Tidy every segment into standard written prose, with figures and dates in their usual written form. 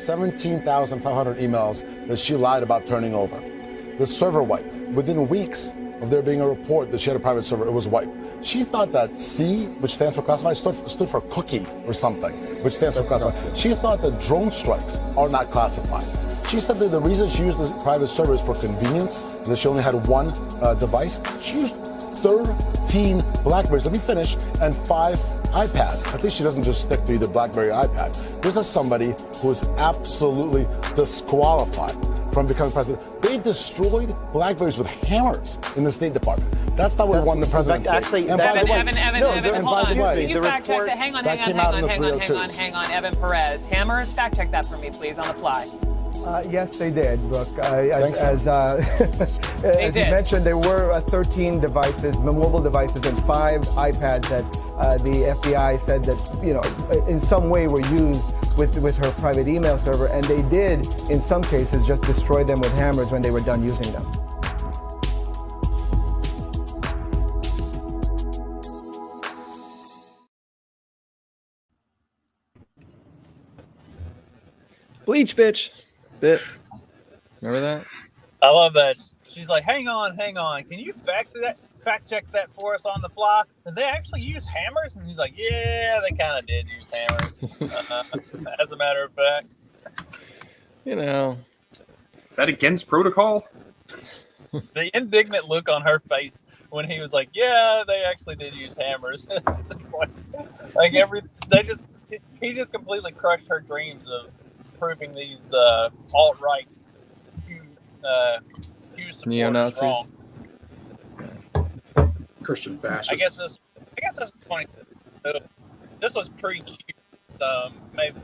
17,500 emails that she lied about turning over. The server wiped. Within weeks of there being a report that she had a private server, it was wiped. She thought that C, which stands for classified, stood for cookie or something, which stands for classified. She thought that drone strikes are not classified. She said that the reason she used the private server is for convenience, and that she only had one device. She used 13 Blackberries, let me finish, and 5 iPads. At least she doesn't just stick to either Blackberry or iPad. This is somebody who is absolutely disqualified from becoming president. They destroyed Blackberries with hammers in the State Department. That's not what we won the presidency. Actually, Evan, hold on. Can you fact check that? Hang on, Evan Perez. Hammers, fact check that for me, please, on the fly. Yes, they did, Brooke. As you mentioned, there were 13 devices, mobile devices, and 5 iPads that the FBI said that, in some way were used with her private email server, and they did, in some cases, just destroy them with hammers when they were done using them. Bleach, bitch. Bit. Remember that? I love that. She's like, hang on. Can you fact check that for us on the fly? Did they actually use hammers? And he's like, yeah, they kind of did use hammers. As a matter of fact. Is that against protocol? The indignant look on her face when he was like, yeah, they actually did use hammers. He just completely crushed her dreams of proving these alt-right Q neo-Nazis wrong. Christian fascists. I guess this is funny. This was pre-Q. Maybe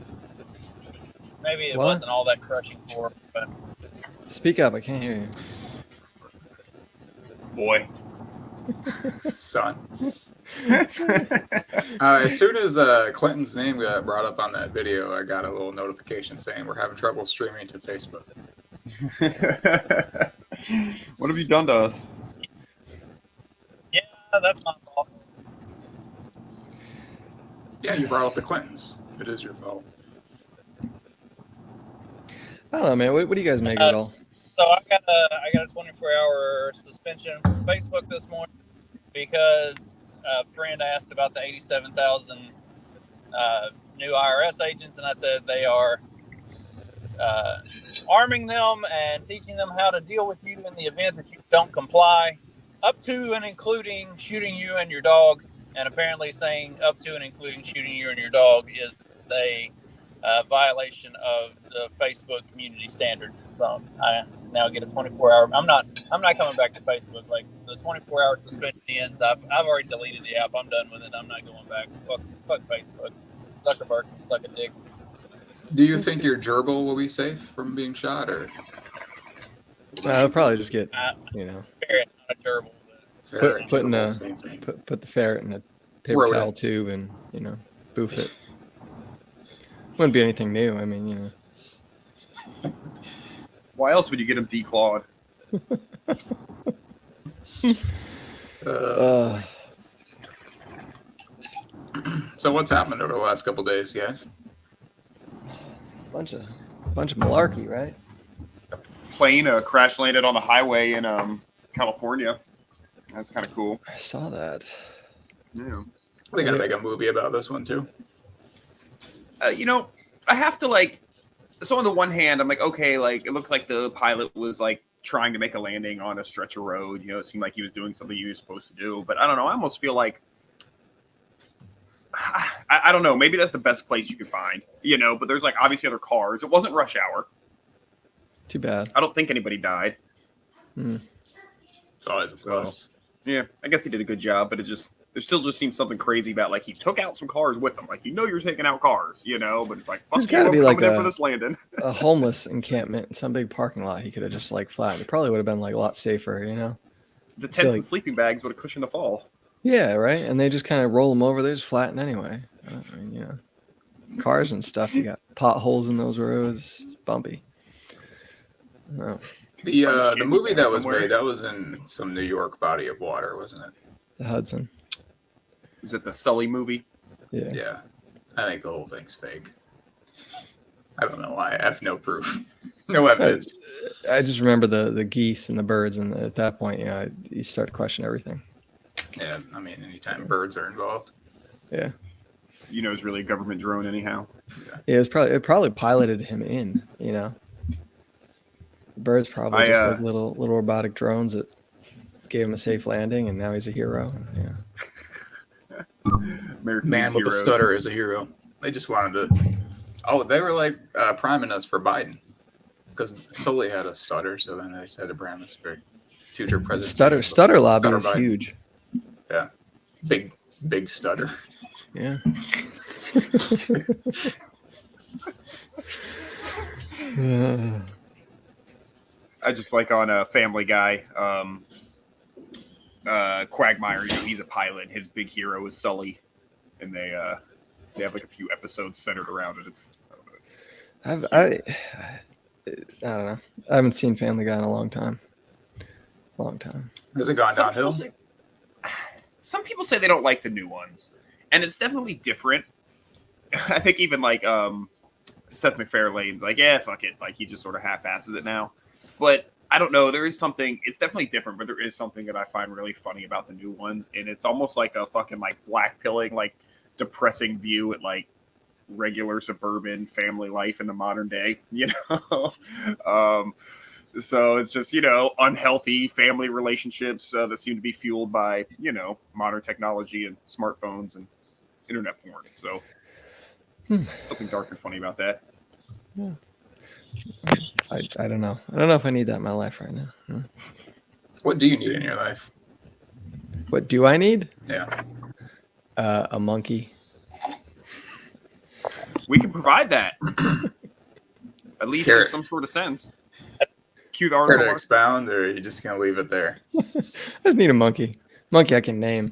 it wasn't all that crushing for her, but speak up, I can't hear you. Boy. Son. As soon as Clinton's name got brought up on that video, I got a little notification saying we're having trouble streaming to Facebook. What have you done to us? yeah, that's my fault. Yeah, you brought up the Clintons. If it is your fault. I don't know, man. What do you guys make of it all? So I got a 24-hour suspension from Facebook this morning because a friend asked about the 87,000 new IRS agents, and I said they are arming them and teaching them how to deal with you in the event that you don't comply, up to and including shooting you and your dog. And apparently saying up to and including shooting you and your dog is a violation of the Facebook community standards. So I now get a 24-hour. I'm not coming back to Facebook. Like, the 24-hour suspension ends. I've already deleted the app. I'm done with it. I'm not going back. Fuck Facebook. Zuckerberg, suck a dick. Do you think your gerbil will be safe from being shot, or? I'll probably just get, Ferret, not a gerbil. Put the ferret in a paper towel tube and boof it. Wouldn't be anything new. I mean, Why else would you get him declawed? So what's happened over the last couple days, guys? Bunch of malarkey, right? Plane crash landed on the highway in California. That's kind of cool. I saw that. Yeah. They're gonna make a movie about this one too. I have to so on the one hand, I'm like, okay, it looked like the pilot was trying to make a landing on a stretch of road. It seemed like he was doing something he was supposed to do. But I don't know. I almost feel like, I don't know. Maybe that's the best place you could find, but there's obviously other cars. It wasn't rush hour. Too bad. I don't think anybody died. It's always a plus. Yeah, I guess he did a good job, but there still just seems something crazy about he took out some cars with him. You're taking out cars, but it's fuck There's you, gotta I'm be coming in for this landing. A homeless encampment in some big parking lot. He could have just flattened. It probably would have been a lot safer, The tents and sleeping bags would have cushioned the fall. Yeah, right. And they just kind of roll them over. They just flatten anyway. I mean, cars and stuff. You got potholes in those roads. It's bumpy. No. The movie that was made, that was in some New York body of water, wasn't it? The Hudson. Is it the Sully movie? Yeah. Yeah. I think the whole thing's fake. I don't know why. I have no proof. No evidence. I just remember the geese and the birds, and at that point, you start to question everything. Yeah, I mean, anytime birds are involved. Yeah. It's really a government drone anyhow. Yeah, it probably piloted him in, The birds probably just like little robotic drones that gave him a safe landing, and now he's a hero. Yeah. Man with a stutter is a hero. They just wanted to. Oh, they were like priming us for Biden because Sully had a stutter, so then they said to brand us for future president. Stutter lobby is huge. Yeah, big stutter. Yeah. I just like on a Family Guy, Quagmire. He's a pilot. His big hero is Sully, and they have like a few episodes centered around it. I don't know. I haven't seen Family Guy in a long time. Has it gone downhill? Some people say they don't like the new ones, and it's definitely different. I think even like Seth MacFarlane's like, yeah, fuck it. Like he just sort of half-asses it now. But I don't know. There is something. It's definitely different, but there is something that I find really funny about the new ones, and it's almost like a fucking like black-pilling, like depressing view at like regular suburban family life in the modern day. So it's just unhealthy family relationships that seem to be fueled by modern technology and smartphones and internet porn. So something dark and funny about that. Yeah. I don't know. I don't know if I need that in my life right now. What do you need in your life? What do I need? Yeah. A monkey. We can provide that. At least in some sort of sense. Cue the Care article. to expound, or are you just gonna leave it there? I just need a monkey. Monkey I can name.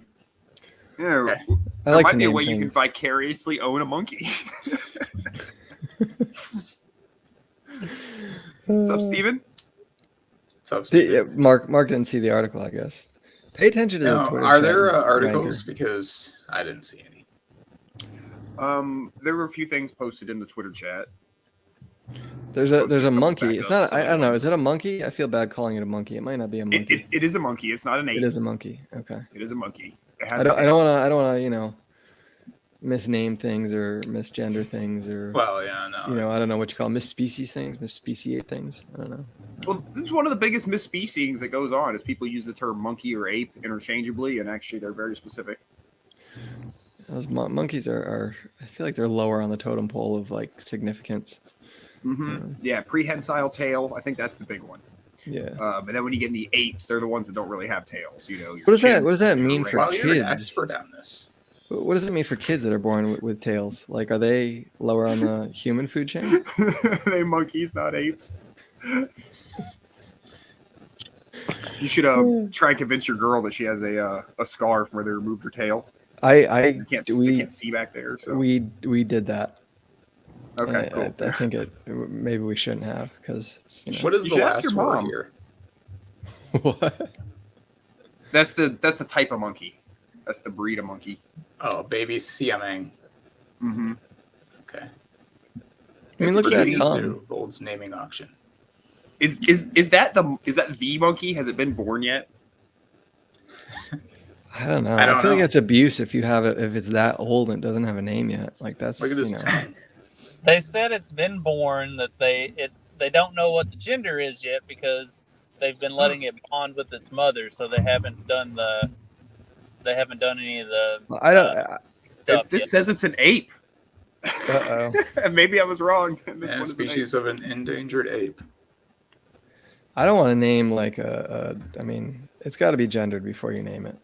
Yeah, Okay. I like might to be a name way you can things. vicariously own a monkey. What's up, Steven? What's up, Steve? Mark didn't see the article, I guess. Pay attention to the Twitter Are chat there and articles? Ranker. Because I didn't see any. There were a few things posted in the Twitter chat. There's a couple monkey. It's not. backups, I don't know. some Is it a monkey? I feel bad calling it a monkey. It might not be a monkey. It is a monkey. It's not an ape. It is a monkey. Okay. It is a monkey. It I has don't want to misname things or misgender things or Well, yeah, no. I don't know what you call misspecies things, misspeciate things. I don't know. Well, this is one of the biggest misspecies that goes on is people use the term monkey or ape interchangeably, and actually they're very specific. Those monkeys are. I feel like they're lower on the totem pole of like significance. Mm-hmm. Yeah, prehensile tail. I think that's the big one. Yeah. And then when you get in the apes, they're the ones that don't really have tails. Your What does that? chimps, What does that your mean for Well, you're an kids? expert on this. What does it mean for kids that are born with tails? Like, are they lower on the human food chain? They monkeys, not apes. You should try and convince your girl that she has a scarf where they removed her tail. They They can't see back there. So we did that. okay, cool. I think maybe we shouldn't have because it's, What is You the should ask last your word mom. here? what? That's the type of monkey. That's the breed of monkey. Oh, baby Siamang. Mm-hmm. Okay. I mean, look at that Breeding tongue. Zoo Gold's naming auction. Is that the monkey? Has it been born yet? I don't know. I don't I feel like know. it's abuse if you have it if it's that old and it doesn't have a name yet. Like that's Look at this tongue. They said it's been born, that they don't know what the gender is yet because they've been letting it bond with its mother, so they haven't done any of the I don't. stuff This yet. says it's an ape. Uh oh. Maybe I was wrong. This Yeah, one is an species of an endangered ape. I don't want to name like I mean, it's got to be gendered before you name it.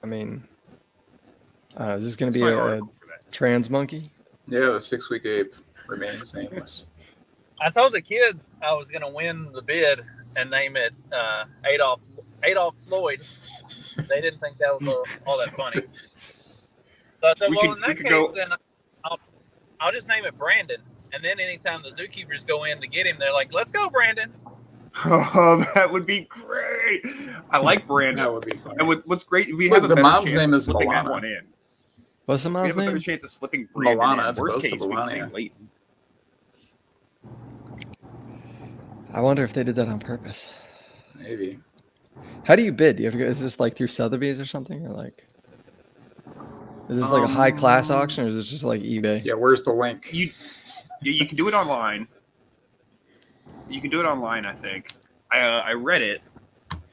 I mean, is this going to be That's my a article for that. trans monkey? Yeah, the 6-week ape remains nameless. I told the kids I was going to win the bid and name it Adolf Floyd. They didn't think that was all that funny. So I said, We well, could- in that we could case, go- then I'll just name it Brandon. And then anytime the zookeepers go in to get him, they're like, "Let's go, Brandon." Oh, that would be great. I like Brandon. That would be fun. And what's great, we Look, have a the better mom's chance name of is slipping that Milana. one in. What's the We mom's have a better name? chance of slipping Brandon Milana, in. as Worst opposed to case, we can say Melania. Leighton. I wonder if they did that on purpose. Maybe. How do you bid? Do you have to go, is this like through Sotheby's or something, or like? Is this like a high class auction, or is this just like eBay? Yeah, where's the link? You can do it online. You can do it online, I think. I read it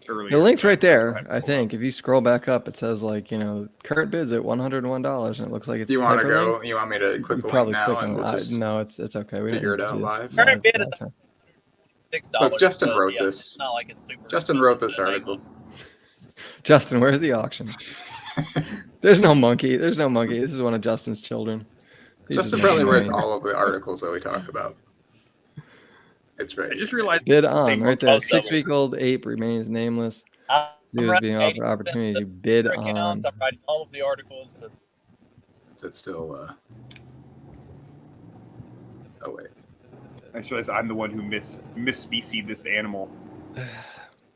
earlier. The link's right there, I think. If you scroll back up, it says like, current bids at $101, and it looks like it's. Do you want to hyperlinked. go? You want me to click the link Probably now? click And on we'll it. just No, it's okay. We figure don't it out do this live. Current bid is time. $6. Look, Justin so, wrote yeah, this. It's not like it's super. Justin wrote this expensive. article. Justin, where's the auction? There's no monkey. There's no monkey. This is one of Justin's children. He's Justin just probably making writes money. all of the articles that we talk about. It's right. I just realized. Bid on Same right there. most of 6-week-old ape remains nameless. I'm Zoo is running being offered opportunity to 80% bid of on. accounts. I'm writing all of the articles. So Is it still? Oh wait. I just realized I'm the one who misspecied this animal.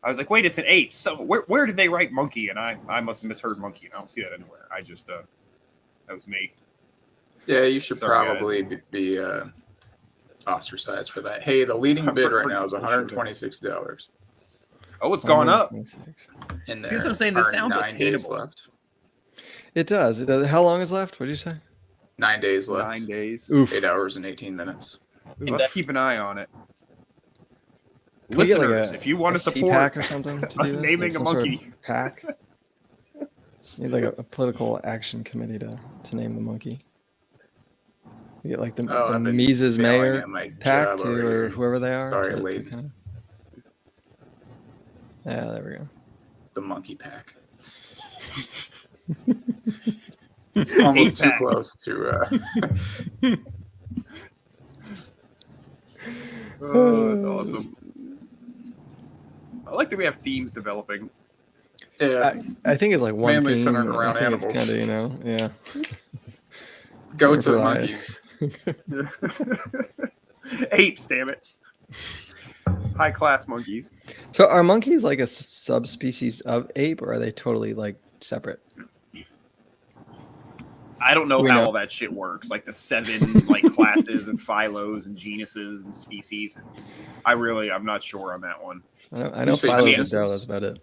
I was like, wait, it's an ape. So where did they write monkey? And I must have misheard monkey, and I don't see that anywhere. I just that was me. Yeah, you should Sorry, probably be ostracized for that. Hey, the leading bid right now is $126. Oh, it's gone up. 126. In there. See what I'm saying? This are sounds 9 days attainable. left. It does. It does. How long is left? What did you say? 9 days left. 9 days. Oof. 8 hours and 18 minutes. Let's keep an eye on it. Can we get, like, Listeners, if you want to support CPAC or something to do us this, naming like a some sort of monkey. pack. Need like a political action committee to name the monkey. You get like the I've been Mises failing Mayor at my pack job to, over or here. whoever they are. Sorry, to Layden. kinda... Yeah, there we go. The monkey pack. Almost too Eight-pack. close to. Oh, that's awesome. I like that we have themes developing. Yeah. I think it's like one Mainly theme, centered and around I think animals. It's kind of, yeah. Go to sort the of monkeys. Apes, damn it. High class monkeys. So are monkeys like a subspecies of ape, or are they totally like separate? I don't know We how know. all that shit works. Like the 7 like classes and phylos and genuses and species. I'm not sure on that one. I know You say Philo's a genuses? doe, that's about it.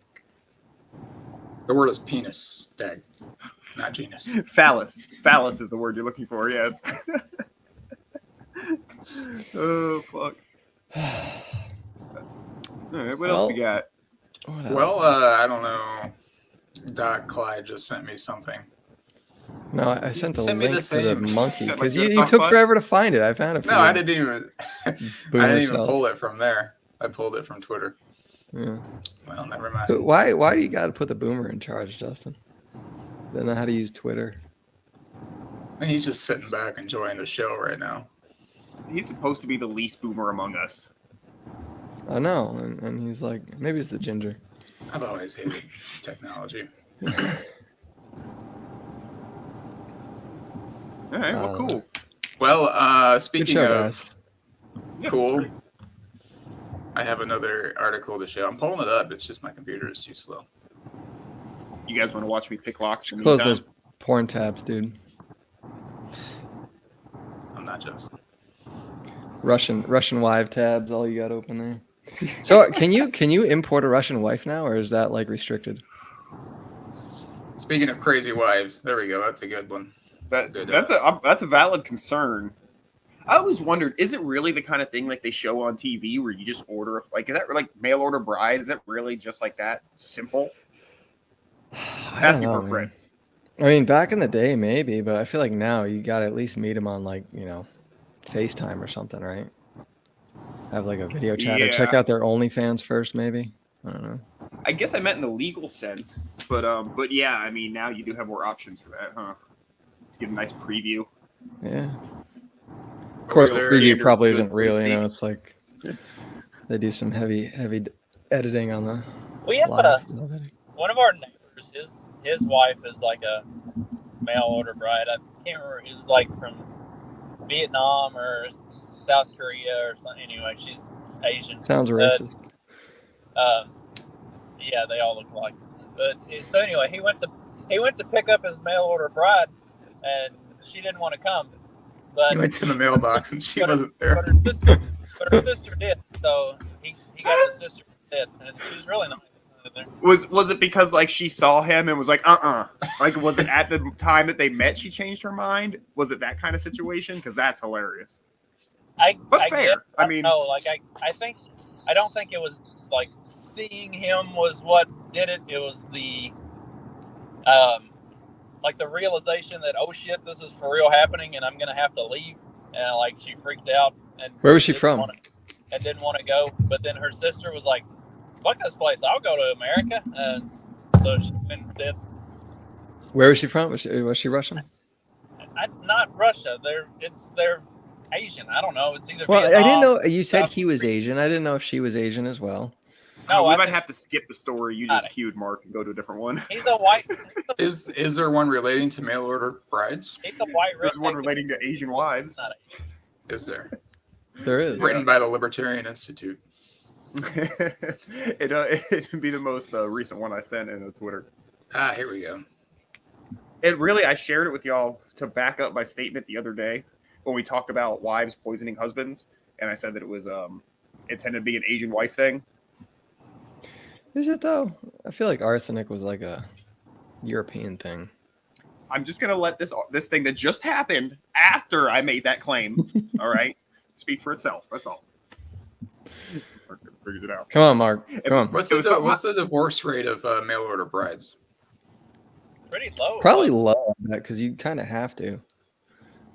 The word is penis, Dag. Not genus. Phallus. Phallus is the word you're looking for, yes. Oh fuck. Alright, what else we got? What Well, else? I don't know. Doc Clyde just sent me something. No, I sent the send me link the to the same. monkey Is that like because your you top took five? forever to find it. I found it for No, you. I didn't even. Boomer I didn't even self. pull it from there. I pulled it from Twitter. Yeah. Well, never mind. But why do you got to put the boomer in charge, Justin? They don't know how to use Twitter. I mean, he's just sitting back enjoying the show right now. He's supposed to be the least boomer among us. I know, and he's like, maybe it's the ginger. I've always hated technology. All right, well, cool. Well, Good speaking show, of guys. cool, I have another article to show. I'm pulling it up. It's just my computer is too slow. You guys want to watch me pick locks? In the Close meantime? those porn tabs, dude. I'm not Justin. Russian wife tabs, all you got open there. So can you import a Russian wife now, or is that like restricted? Speaking of crazy wives, there we go. That's a good one. Good, That's a valid concern. I always wondered, is it really the kind of thing like they show on TV where you just order, like, is that like mail order bride? Is it really just like that simple? Asking for a friend. I mean, back in the day, maybe, but I feel like now you got to at least meet him on like, FaceTime or something, right? Have like a video chat or check Yeah. out their OnlyFans first, maybe. I don't know. I guess I meant in the legal sense, but yeah, I mean now you do have more options for that, huh? Get a nice preview. Yeah. Of course, the there preview any probably good isn't real. speak? It's like they do some heavy editing on the we have live editing. one of our neighbors. His wife is like a mail order bride. I can't remember. It was like from Vietnam or South Korea or something. Anyway, she's Asian. Sounds racist. Yeah, they all look like. But so anyway, he went to pick up his mail order bride, and she didn't want to come. But He went to the mailbox and she but- wasn't there. But her sister did. So he got the sister instead, and she was really nice. Was it because like she saw him and was like like was it at the time that they met she changed her mind? Was it that kind of situation? Because that's hilarious. But fair. Guess, I mean, no, like I don't think it was like seeing him was what did it. It was the like the realization that, oh shit, this is for real happening and I'm gonna have to leave. And like she freaked out. And where was she from? And didn't want to go. But then her sister was like, fuck this place, I'll go to America. And so she went instead. Where was she from? Was she Russian? Not Russia. They're Asian. I don't know. It's either well, Vietnam, I didn't know. You said South he was Korea. Asian. I didn't know if she was Asian as well. No, we might have to skip the story you just queued, Mark, and go to a different one. He's a white. Is there one relating to mail order brides? He's a white. There's one relating to Asian wives. Is there? There is. Written by the Libertarian Institute. It'd be the most recent one I sent in Twitter. Here we go. It really, I shared it with y'all to back up my statement the other day when we talked about wives poisoning husbands, and I said that it was intended to be an Asian wife thing. Is it though? I feel like arsenic was like a European thing. I'm just gonna let this thing that just happened after I made that claim, all right, speak for itself. That's all. Mark figures it out. Come on, Mark. Come on. What's the divorce rate of mail order brides? Pretty low. Probably low because you kind of have to.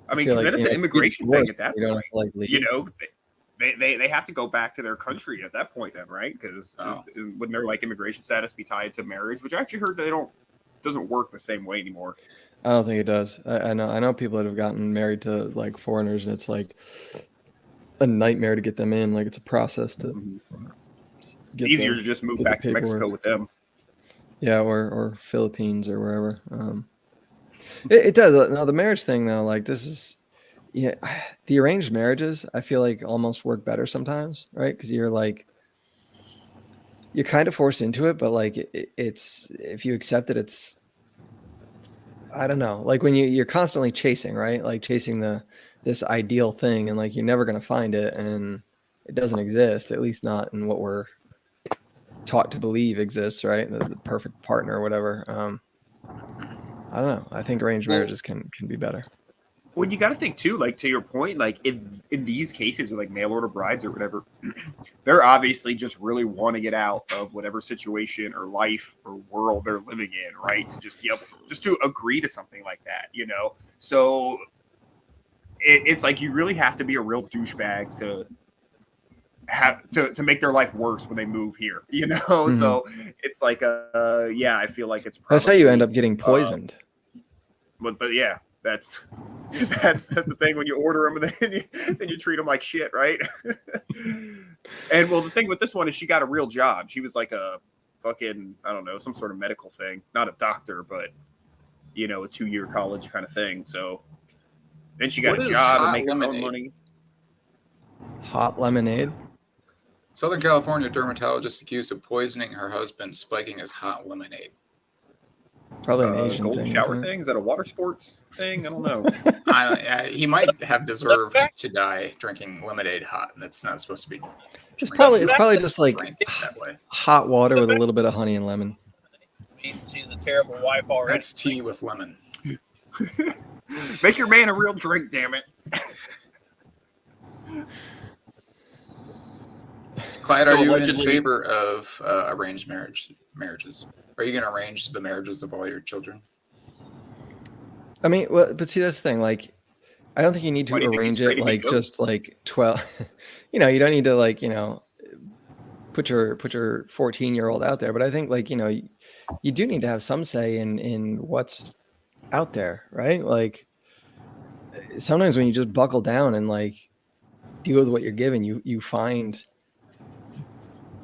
I mean, because it's an immigration thing at that point. Like, you know, they have to go back to their country at that point, then, right? Because wouldn't their like immigration status be tied to marriage? Which I actually heard doesn't work the same way anymore. I don't think it does. I know people that have gotten married to like foreigners, and it's like a nightmare to get them in. Like it's a process to. It's easier to just move back to Mexico with them. Yeah, or Philippines or wherever. It does. Now the marriage thing though, like this is, yeah, the arranged marriages I feel like almost work better sometimes, right? Because you're kind of forced into it, but like it's if you accept it, it's I don't know, like when you're constantly chasing, right? Like chasing this ideal thing, and like you're never gonna find it, and it doesn't exist, at least not in what we're taught to believe exists, right? The perfect partner or whatever. I don't know. I think arranged marriages can be better. Well, you got to think too, like to your point, like in these cases with like mail order brides or whatever, they're obviously just really want to get out of whatever situation or life or world they're living in, right? To just be able, just to agree to something like that, you know? So it's like you really have to be a real douchebag to have to make their life worse when they move here, you know? Mm-hmm. So it's like yeah, I feel like it's probably, that's how you end up getting poisoned. But yeah, that's the thing when you order them and then you treat them like shit, right? And well, the thing with this one is she got a real job. She was like a fucking, I don't know, some sort of medical thing, not a doctor, but you know, a 2-year college kind of thing. So then she got a job and making her own money. Hot lemonade. Southern California dermatologist accused of poisoning her husband, spiking his hot lemonade. Probably an Asian golden thing. Shower thing? Is that a water sports thing? I don't know. He might have deserved to die drinking lemonade hot. That's not supposed to be. It's probably just like hot water with a little bit of honey and lemon. Means she's a terrible wife already. That's tea with lemon. Make your man a real drink, damn it. Clyde, are you in favor of arranged marriages? Are you going to arrange the marriages of all your children? I mean, well, but see, that's the thing. Like, I don't think you need to arrange it like just like 12. You know, you don't need to like, you know, put your 14-year-old out there. But I think like, you know, you do need to have some say in what's out there, right? Like, sometimes when you just buckle down and like deal with what you're given, you find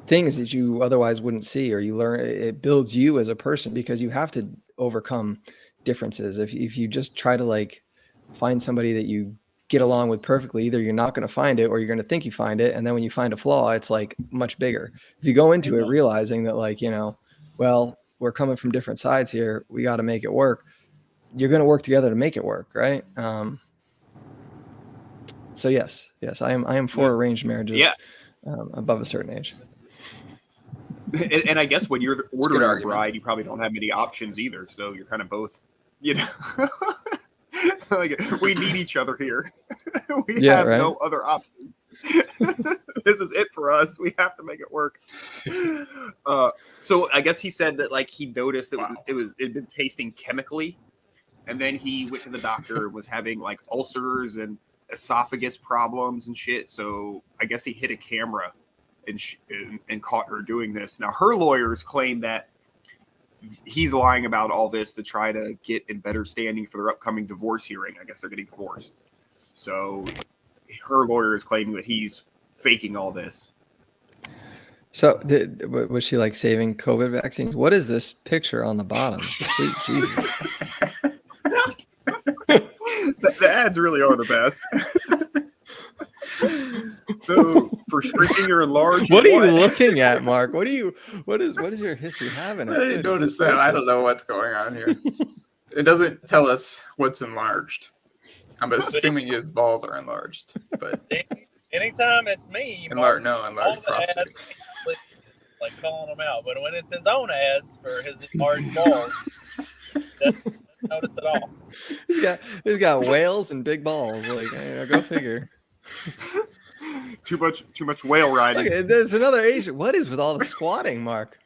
things that you otherwise wouldn't see, or you learn. It builds you as a person because you have to overcome differences. If you just try to like find somebody that you get along with perfectly, either you're not going to find it or you're going to think you find it, and then when you find a flaw, it's like much bigger. If you go into it realizing that like, you know, well, we're coming from different sides here, we got to make it work, you're going to work together to make it work, right? So yes, I am for arranged marriages above a certain age. And I guess when you're ordering a argument. bride, you probably don't have many options either. So you're kind of both, you know. Like, we need each other here. We have no other options. This is it for us. We have to make it work. So I guess he said that like he noticed that it'd been tasting chemically, and then he went to the doctor and was having like ulcers and esophagus problems and shit. So I guess he hit a camera and caught her doing this. Now her lawyers claim that he's lying about all this to try to get in better standing for their upcoming divorce hearing. I guess they're getting divorced. So her lawyer is claiming that he's faking all this. So was she like saving COVID vaccines? What is this picture on the bottom? Sweet Jesus. The ads really are the best. So for shrinking or enlarged. What are you looking at, Mark? What is your history having? I didn't notice that. I don't know what's going on here. It doesn't tell us what's enlarged. I'm assuming his balls are enlarged, but anytime it's me, enlarged prostate. Ads, like calling them out. But when it's his own ads for his enlarged balls, doesn't notice at all. He's got whales and big balls. Like, go figure. Too much whale riding. Look, there's another Asian. What is with all the squatting, Mark?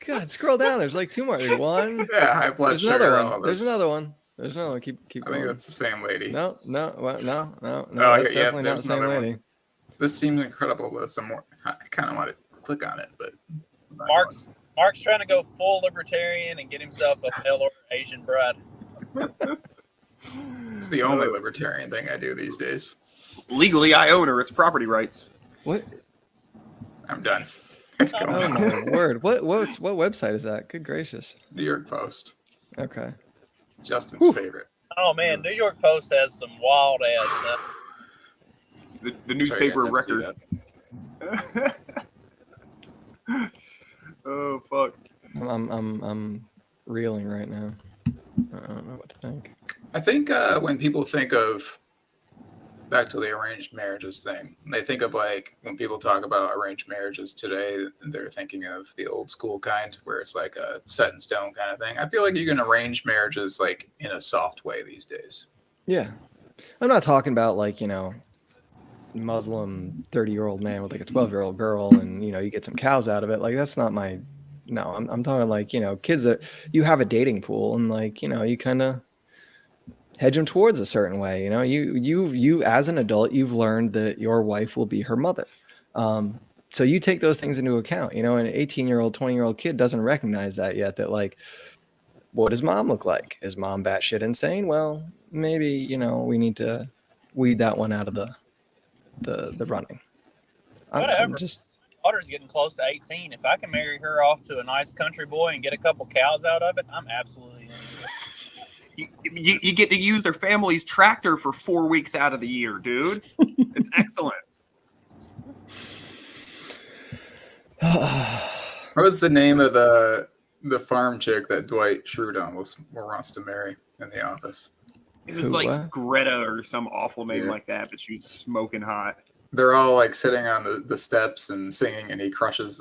God, scroll down. There's like two more. There's one. Yeah, high blood There's sugar. another one. There's another one. There's another one. Keep I going. think that's the same lady. No. Oh, That's definitely not the same lady. One. This seems incredible, but some more. I kind of want to click on it, but Mark's trying to go full libertarian and get himself a male or Asian bride. It's the only libertarian thing I do these days. Legally, I own her. It's property rights. What? I'm done. It's going Oh on. my word! What website is that? Good gracious. New York Post. Okay. Justin's favorite. Oh man, New York Post has some wild ads. The newspaper record. Oh fuck! I'm reeling right now. I don't know what to think. I think when people think of back to the arranged marriages thing, they think of like when people talk about arranged marriages today, they're thinking of the old school kind where it's like a set in stone kind of thing. I feel like you can arrange marriages like in a soft way these days. Yeah. I'm not talking about like, Muslim 30-year-old man with like a 12-year-old girl and, you get some cows out of it. Like, that's not my, no, I'm talking like, kids that you have a dating pool and like, you kind of hedge them towards a certain way. You as an adult, you've learned that your wife will be her mother. So you take those things into account, an 18-year-old, 20-year-old kid doesn't recognize that yet, that like, what does mom look like? Is mom batshit insane? Well, maybe, we need to weed that one out of the running. Whatever. Daughter's getting close to 18. If I can marry her off to a nice country boy and get a couple cows out of it, I'm absolutely in. You get to use their family's tractor for 4 weeks out of the year, dude. It's excellent. What was the name of the farm chick that Dwight Schrute wants to marry in The Office? It was Greta or some awful name like that, but she's smoking hot. They're all like sitting on the steps and singing, and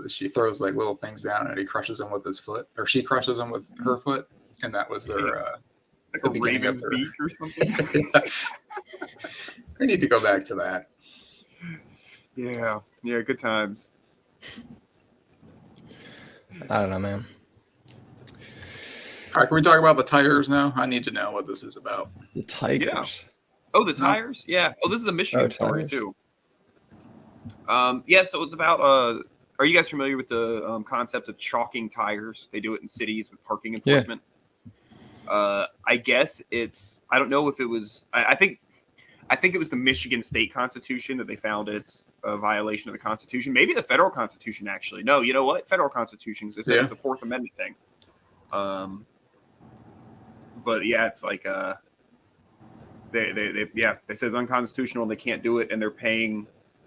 she throws like little things down, and he crushes them with his foot, or she crushes them with her foot, and that was their like a raven's beak or something. We need to go back to that. Yeah, good times. I don't know, man. All right, can we talk about the tires now? I need to know what this is about. The Tigers. Yeah. Oh, the tires? Yeah. Oh, this is a Michigan story too. So it's about are you guys familiar with the concept of chalking tires? They do it in cities with parking enforcement. Yeah. I guess I don't know if it was I think it was the Michigan state constitution that they found it's a violation of the Constitution. Maybe the federal Constitution actually. No, you know what? Federal Constitution, they said it's a Fourth Amendment thing. But yeah, it's like they said it's unconstitutional and they can't do it, and they're paying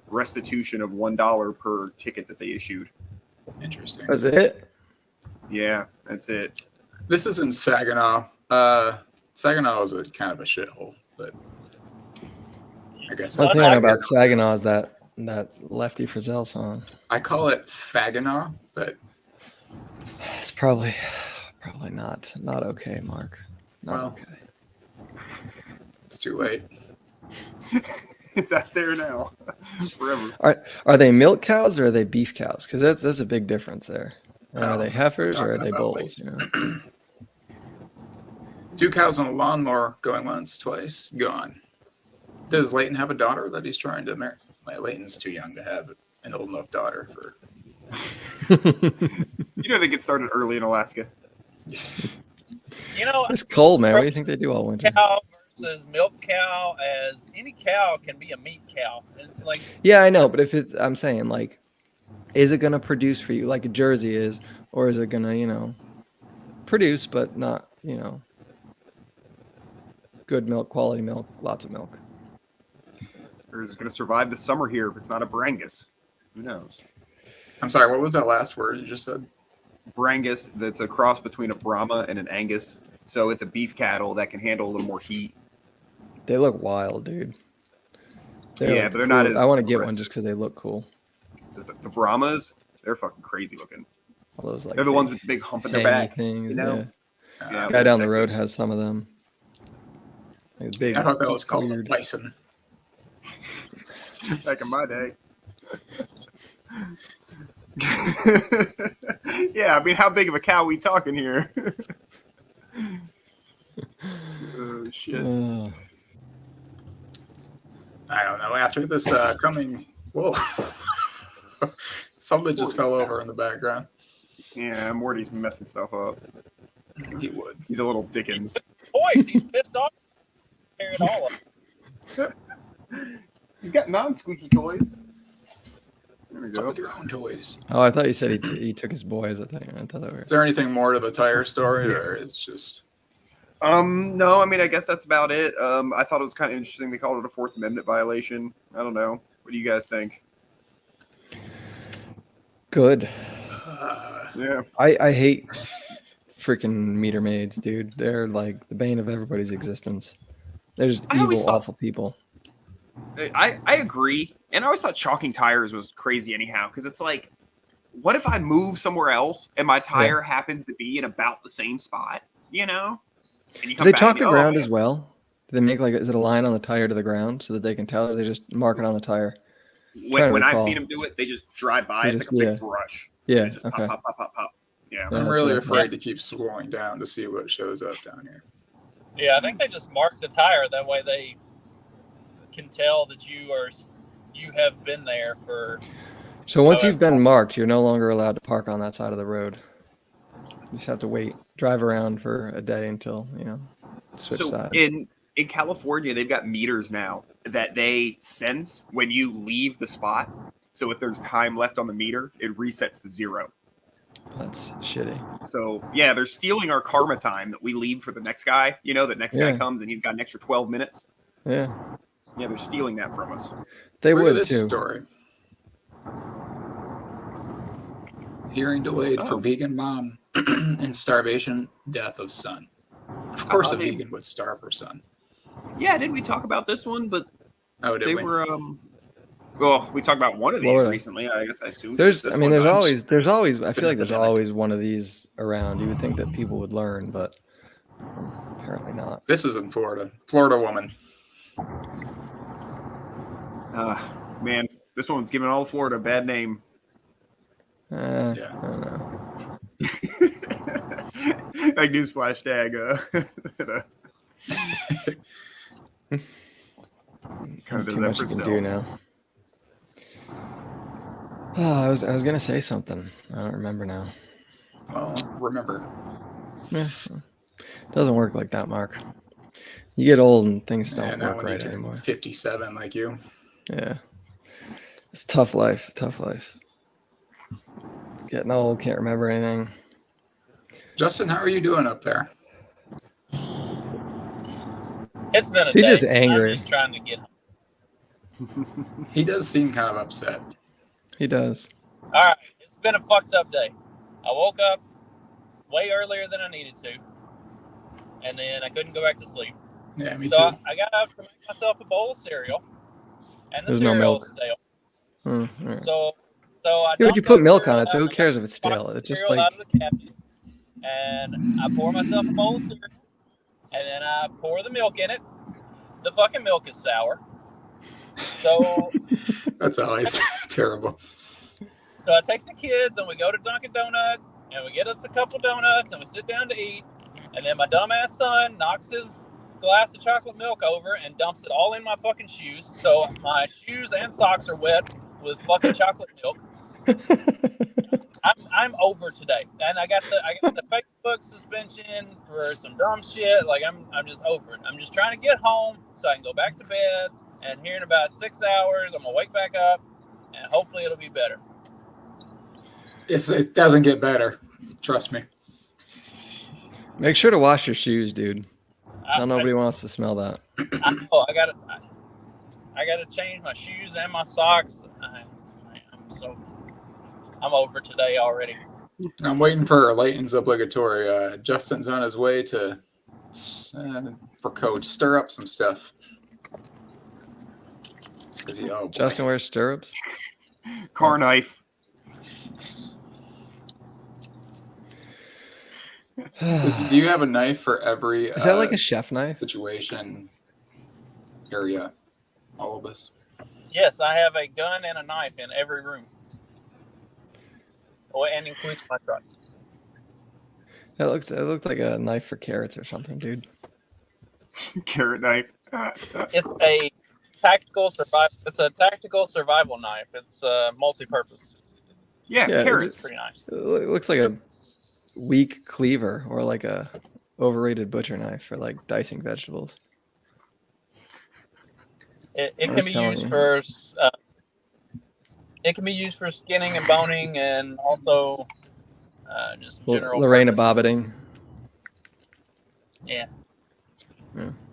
restitution of $1 per ticket that they issued. Interesting. That's it? Yeah, that's it. This is in Saginaw. Saginaw is kind of a shithole, but I guess what's the thing about Saginaw is that Lefty Frizzell song. I call it Faginaw but It's probably not okay, Mark. Not okay. It's too late. It's out there now, forever. Are they milk cows or are they beef cows? Because that's a big difference there. And are they heifers or are they bulls? You know. 2 cows on a lawnmower, going once, twice, gone. Does Leighton have a daughter that he's trying to marry? Leighton's too young to have an old enough daughter for. You know they get started early in Alaska. You know, It's cold, man. What do you think they do all winter? cow versus milk cow, as any cow can be a meat cow. It's like, Yeah, I know, but I'm saying, like, is it gonna produce for you like a Jersey is, or is it gonna, produce but not, good milk, quality milk, lots of milk? Or is it going to survive the summer here if it's not a Brangus? Who knows? I'm sorry, what was that last word you just said? Brangus, that's a cross between a Brahma and an Angus. So it's a beef cattle that can handle a little more heat. They look wild, dude. But they're not as I want to get one aggressive. just because they look cool. The Brahmas, they're fucking crazy looking. All those like They're the ones with the big hump in their back. things. Yeah. Guy down the road has some of them. Like big. I thought that was called a weird. bison. Back in my day. Yeah, I mean, how big of a cow we talking here? Oh, shit. I don't know. After this whoa. Something just fell over in the background. Yeah, Morty's messing stuff up. I think he would. He's a little Dickens. boys, he's pissed off. Tear it all up. He's got non-squeaky toys. There we Up go. with your own toys. Oh, I thought you said he took his boys. I thought that was. Is there anything more to the tire story, or it's just? No, I mean, I guess that's about it. I thought it was kind of interesting. They called it a Fourth Amendment violation. I don't know. What do you guys think? Good. Yeah. I hate freaking meter maids, dude. They're like the bane of everybody's existence. They're just evil, awful people. I agree. And I always thought chalking tires was crazy anyhow, because it's like, what if I move somewhere else and my tire happens to be in about the same spot, you know? And you Do they chalk the ground as well? Do they make is it a line on the tire to the ground so that they can tell, or they just mark it on the tire? When I've seen them do it, they just drive by. It's like a big brush. Yeah. Just Okay. Pop, pop, pop, pop. Yeah. I'm really afraid to keep scrolling down to see what shows up down here. Yeah, I think they just mark the tire. That way they can tell that you have been there for. So once you've been marked, you're no longer allowed to park on that side of the road. You just have to drive around for a day until, switch sides. In California, they've got meters now that they sense when you leave the spot. So if there's time left on the meter, it resets to 0. That's shitty. So yeah, they're stealing our karma time that we leave for the next guy. The next guy comes and he's got an extra 12 minutes. Yeah. Yeah, they're stealing that from us. They Look would at this too. story. Hearing delayed for vegan mom and starvation, death of son. Of course, a vegan would starve her son. Yeah, did we talk about this one? But did they we? were. Well, we talked about one of these Florida. recently. I guess I assume. There's always. I feel like there's always one of these around. You would think that people would learn, but apparently not. This is in Florida. Florida woman. Man, this one's giving all of Florida a bad name. I don't know. Like newsflash tag. Kind of Too much you can do now. Oh, I was gonna say something. I don't remember now. Well, remember. Yeah, doesn't work like that, Mark. You get old and things don't now work when you right turn anymore. 57 like you. Yeah, it's tough life. Tough life. Getting old, can't remember anything. Justin, how are you doing up there? It's been a He's day. just angry. I'm just trying to get. He does seem kind of upset. He does. All right, it's been a fucked up day. I woke up way earlier than I needed to, and then I couldn't go back to sleep. Yeah, me so too. I got up to make myself a bowl of cereal, and the There's no cereal milk. was stale. Right. So So I Yeah, but you dump put that milk cereal on it, so out- who cares if it's stale? It's just cereal like out of the cabinet, and I pour myself a bowl of cereal, and then I pour the milk in it. The fucking milk is sour. So That's always terrible. So I take the kids and we go to Dunkin' Donuts and we get us a couple donuts and we sit down to eat. And then my dumbass son knocks his glass of chocolate milk over and dumps it all in my fucking shoes. So my shoes and socks are wet with fucking chocolate milk. I'm over today, and I got the Facebook suspension for some dumb shit. Like I'm just over it. I'm just trying to get home so I can go back to bed. And here in about 6 hours, I'm gonna wake back up, and hopefully it'll be better. It doesn't get better. Trust me. make sure to wash your shoes, dude. Nobody wants to smell that. I know. I gotta change my shoes and my socks. I'm over today already. I'm waiting for Leighton's obligatory. Justin's on his way to for coach stir up some stuff. Justin wears stirrups. Car knife. Do you have a knife for every? Is that like a chef knife situation? Area. All of this. Yes, I have a gun and a knife in every room. Oh, and includes my truck. It looked like a knife for carrots or something, dude. Carrot knife. It's a tactical survival. It's a tactical survival knife. It's multi-purpose. Yeah, carrots. It's pretty nice. It looks like a weak cleaver or like a overrated butcher knife for like dicing vegetables. It can be used for. It can be used for skinning and boning, and also just general. Lorena bobbiting. Yeah.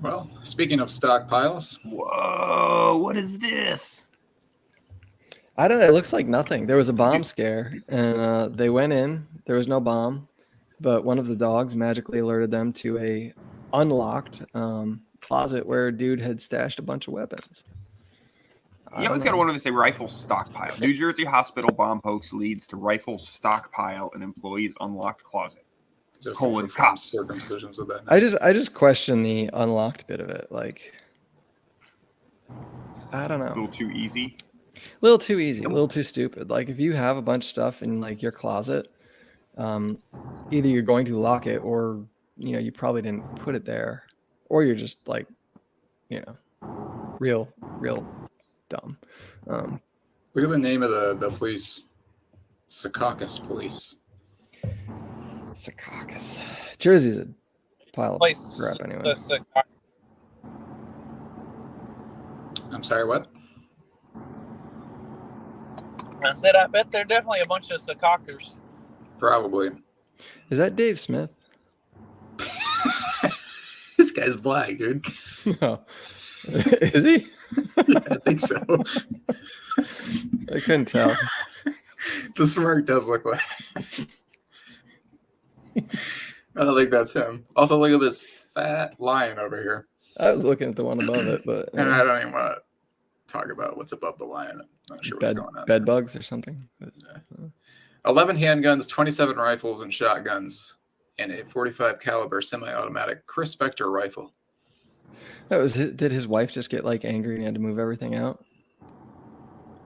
Well, speaking of stockpiles, whoa! What is this? I don't know. It looks like nothing. There was a bomb scare, and they went in. There was no bomb, but one of the dogs magically alerted them to a unlocked closet where a dude had stashed a bunch of weapons. You always got to wonder, they say rifle stockpile. New Jersey hospital bomb hoax leads to rifle stockpile in employee's unlocked closet. just cops. circumcisions with that. I just question the unlocked bit of it. Like, I don't know. A little too easy. A little too easy. A little too stupid. Like, if you have a bunch of stuff in like your closet, either you're going to lock it, or you probably didn't put it there, or you're just like, real dumb. Look at the name of the police. Secaucus Police. Secaucus. Jersey's a pile of crap anyway. I'm sorry, what? I said, I bet they're definitely a bunch of Secaucus. Probably. Is that Dave Smith? This guy's black, dude. No. Is he? Yeah, I think so. I couldn't tell. The smirk does look like. I don't think that's him. Also, look at this fat lion over here. I was looking at the one above it, but and I don't even want to talk about what's above the lion. I'm not sure what's going on. Bed bugs or something. 11 handguns, 27 rifles and shotguns, and a 45 caliber semi-automatic Chris Spector rifle. Did his wife just get like angry and he had to move everything out?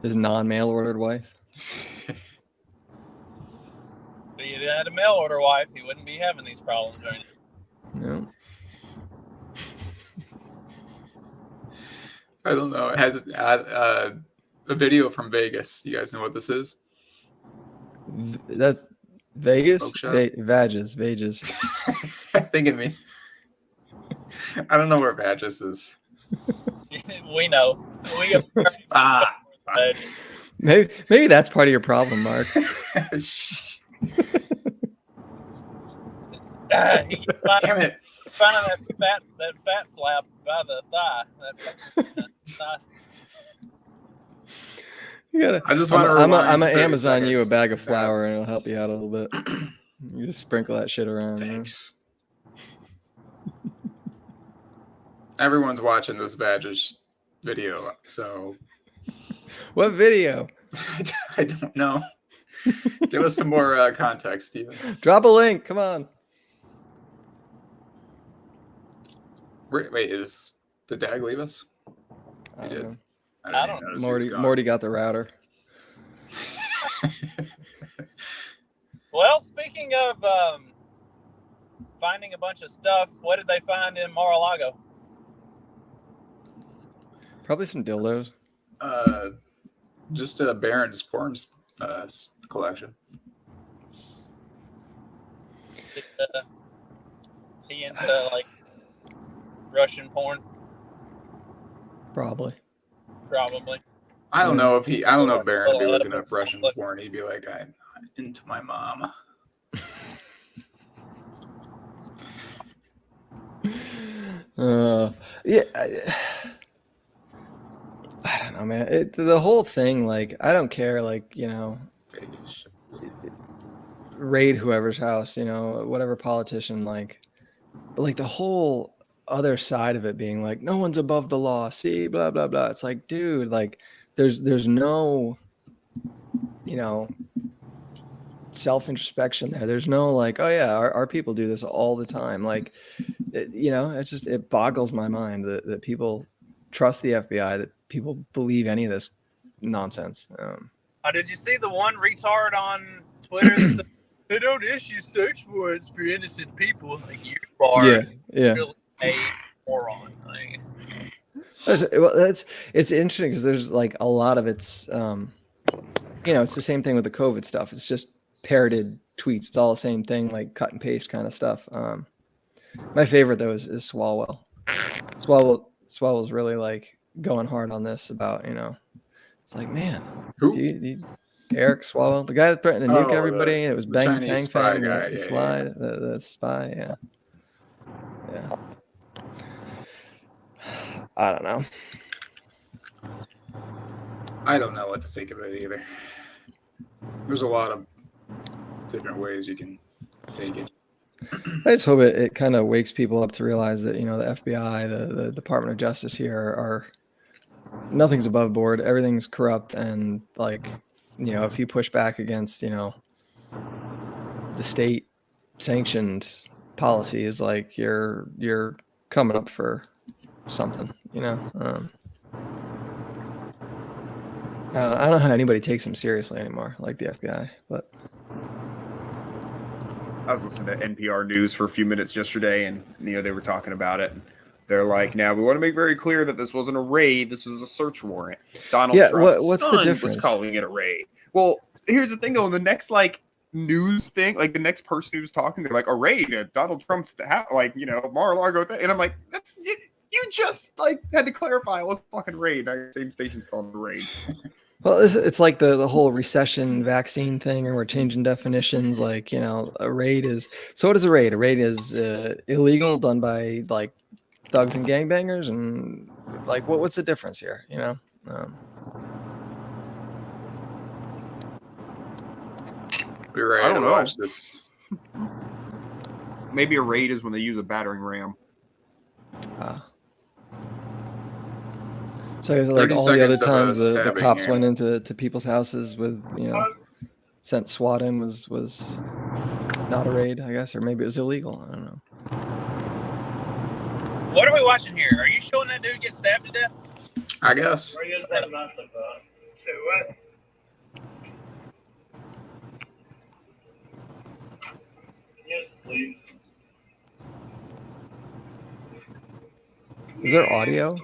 His non-mail ordered wife. If he had a mail order wife, he wouldn't be having these problems right now. No. I don't know. It has a video from Vegas. You guys know what this is? That's Vegas? Vages. I think it means. I don't know where Vages is. We know. Maybe that's part of your problem, Mark. Damn it. Finding that fat flap by the thigh. You gotta. I just want to. I'm gonna Amazon you a bag of flour and it'll help you out a little bit. You just sprinkle that shit around. Thanks. Everyone's watching this Badges video, so. What video? I don't know. Give us some more context, Steven. Drop a link. Come on. Wait, did Dag leave us? I don't know. I don't know. Morty got the router. Well, speaking of finding a bunch of stuff, what did they find in Mar-a-Lago? Probably some dildos. Just Baron's porn collection. Is he into like Russian porn? Probably. I don't know if Baron would be looking up Russian porn. He'd be like, I'm into my mom. Yeah. I don't know, man. The whole thing, like, I don't care, like, raid whoever's house, whatever politician, like, but like the whole other side of it being like, no one's above the law, see, blah, blah, blah. It's like, dude, like, there's no, self-introspection there. There's no like, oh yeah, our people do this all the time. Like, it boggles my mind that people trust the FBI, that people believe any of this nonsense. Did you see the one retard on Twitter that said they don't issue search warrants for innocent people? Like, you are really a moron. It's interesting because there's like a lot of it's it's the same thing with the COVID stuff. It's just parroted tweets. It's all the same thing, like cut and paste kind of stuff. My favorite though is Swalwell. Swalwell's really like going hard on this about, it's like, man, who? Eric Swalwell, the guy that threatened to nuke everybody. It was Bang Bang spy guy, the slide, the spy, yeah. I don't know. I don't know what to think of it either. There's a lot of different ways you can take it. I just hope it kind of wakes people up to realize that, the FBI, the Department of Justice here are nothing's above board. Everything's corrupt. And like, if you push back against, the state sanctioned policies, like you're coming up for something, I don't know how anybody takes them seriously anymore, like the FBI, but. I was listening to NPR News for a few minutes yesterday, and they were talking about it. They're like, now we want to make very clear that this wasn't a raid; this was a search warrant. Donald Trump's what's son the difference? was calling it a raid. Well, here's the thing, though. In the next news thing, like the next person who's talking, they're like, a raid at Donald Trump's Mar-a-Lago thing, and I'm like, that's you just had to clarify what's fucking raid. Our same station's called a raid. Well, it's like the whole recession vaccine thing, or we're changing definitions. Like, a raid is. So what is a raid? A raid is illegal, done by like thugs and gangbangers, and like what's the difference here? We're ready I don't to know. watch this. Maybe a raid is when they use a battering ram. So like all the other times the cops here. went into people's houses with sent SWAT in was not a raid, I guess, or maybe it was illegal. I don't know. What are we watching here? Are you showing that dude get stabbed to death? I guess. Where are you guys running my stuff? Say what? Yes, sleep. Is there audio?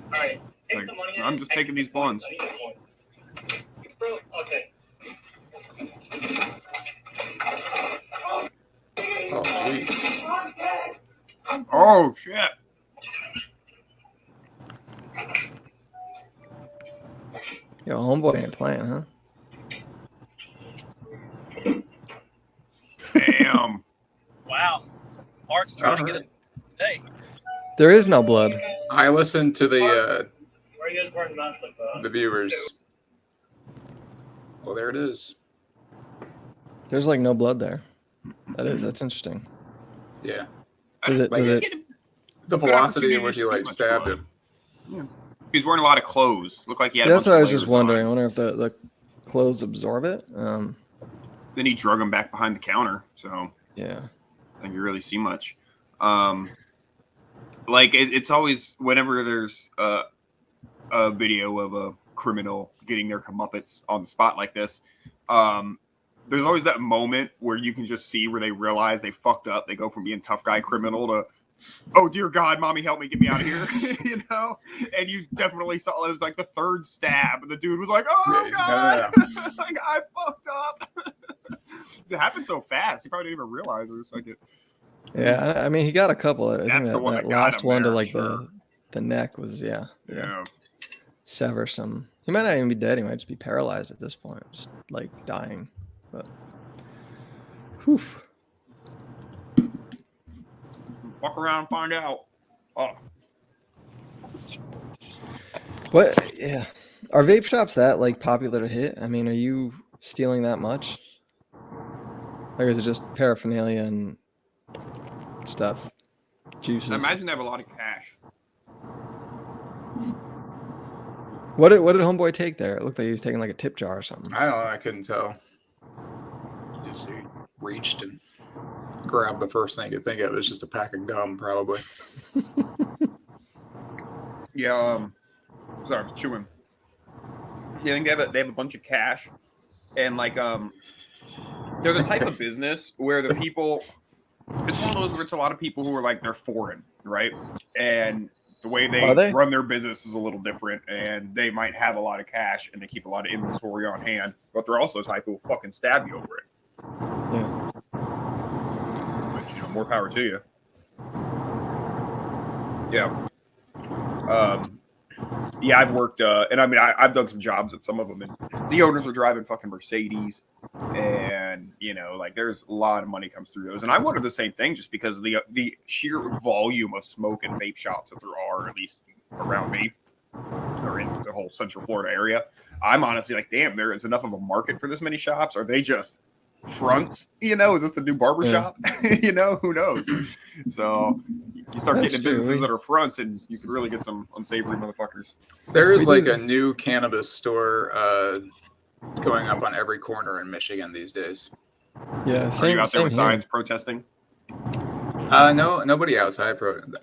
Alright, take the money. I'm just taking these bonds. Okay. Oh, jeez. Oh shit! Yo, homeboy ain't playing, huh? Damn. Wow. Mark's trying to get it today. There is no blood. I listened to the Where are you guys running my stuff? the viewers. Well, there it is. There's like no blood there. That's interesting. Yeah. Does it The velocity in which he like stabbed him. Yeah. He was wearing a lot of clothes. Looked like he had. Yeah, that's what I was just wondering. I wonder if the clothes absorb it. Then he drug him back behind the counter. So yeah, I think you really see much. Like it's always whenever there's a video of a criminal getting their comeuppance on the spot like this. There's always that moment where you can just see where they realize they fucked up. They go from being tough guy criminal to, oh dear God, mommy, help me, get me out of here, you know. And you definitely saw it was like the third stab, and the dude was like, oh God, like I fucked up. It happened so fast, he probably didn't even realize it was like it. Yeah, I mean, he got a couple. I think the one that that got last him one there, to like sure. the neck was Yeah. sever some. He might not even be dead. He might just be paralyzed at this point, just like dying. But whew. Walk around and find out. Oh. What? Yeah. Are vape shops that like popular to hit? I mean, are you stealing that much? Or is it just paraphernalia and stuff? Juices. I imagine they have a lot of cash. What did Homeboy take there? It looked like he was taking like a tip jar or something. I don't know. I couldn't tell. He just reached and grabbed the first thing you could think of. It was just a pack of gum, probably. Yeah. Sorry, I was chewing. Yeah, I think they have a bunch of cash, and like they're the type of business where the people. It's one of those where it's a lot of people who are like they're foreign, right? And the way they run their business is a little different, and they might have a lot of cash and they keep a lot of inventory on hand, but they're also the type who will fucking stab you over it. Yeah. But you know, more power to you. Yeah. Yeah, I've worked, and I mean, I've done some jobs at some of them, and the owners are driving fucking Mercedes, and you know, like there's a lot of money comes through those, and I wonder the same thing just because of the sheer volume of smoke and vape shops that there are, at least around me, or in the whole Central Florida area. I'm honestly like, damn, there is enough of a market for this many shops. Are they just fronts? You know, is this the new barbershop? Yeah. You know, who knows? So you start getting businesses that are fronts, and you can really get some unsavory motherfuckers. There is like a new cannabis store going up on every corner in Michigan these days. Yeah, are you out there with signs protesting? No, nobody outside.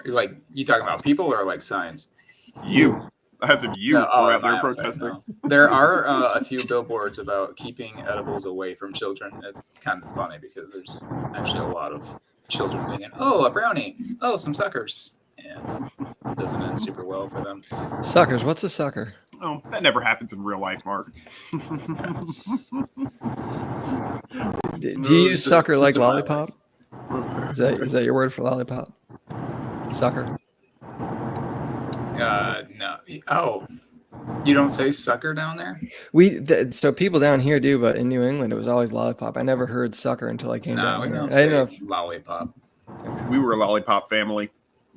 Like, you talking about people or like signs? You. As of you were out there protesting. No. There are a few billboards about keeping edibles away from children. It's kind of funny because there's actually a lot of children thinking, oh, a brownie. Oh, some suckers. And it doesn't end super well for them. Suckers? What's a sucker? Oh, that never happens in real life, Mark. Do you use sucker like lollipop? Is that your word for lollipop? Sucker? No. Oh, you don't say sucker down there? So people down here do, but in New England it was always lollipop. I never heard sucker until I came down. No, we don't say lollipop. We were a lollipop family.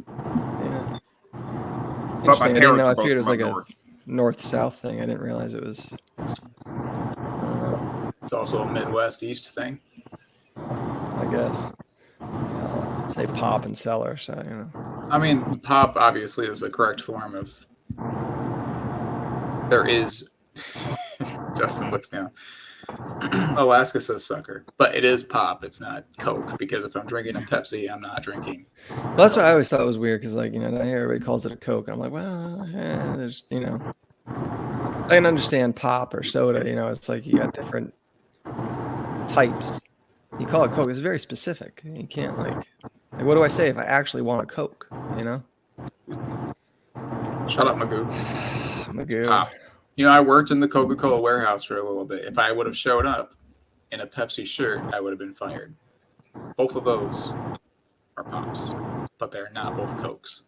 Yeah. But my parents I were figured it was like north. a north-south thing. I didn't realize it was. It's also a Midwest-East thing. I guess. I'd say pop and cellar, so you know. I mean, pop obviously is the correct form of. There is. Justin looks down. Alaska says sucker, but it is pop. It's not Coke, because if I'm drinking a Pepsi, I'm not drinking. Well, that's what I always thought was weird, because like, you know, down here everybody calls it a Coke, and I'm like, well, there's, you know, I can understand pop or soda. You know, it's like you got different types. You call it Coke, it's very specific. You can't like what do I say if I actually want a Coke? You know. Shut up, Magoo. Magoo. Pop. You know, I worked in the Coca-Cola warehouse for a little bit. If I would have showed up in a Pepsi shirt, I would have been fired. Both of those are pops, but they're not both Cokes.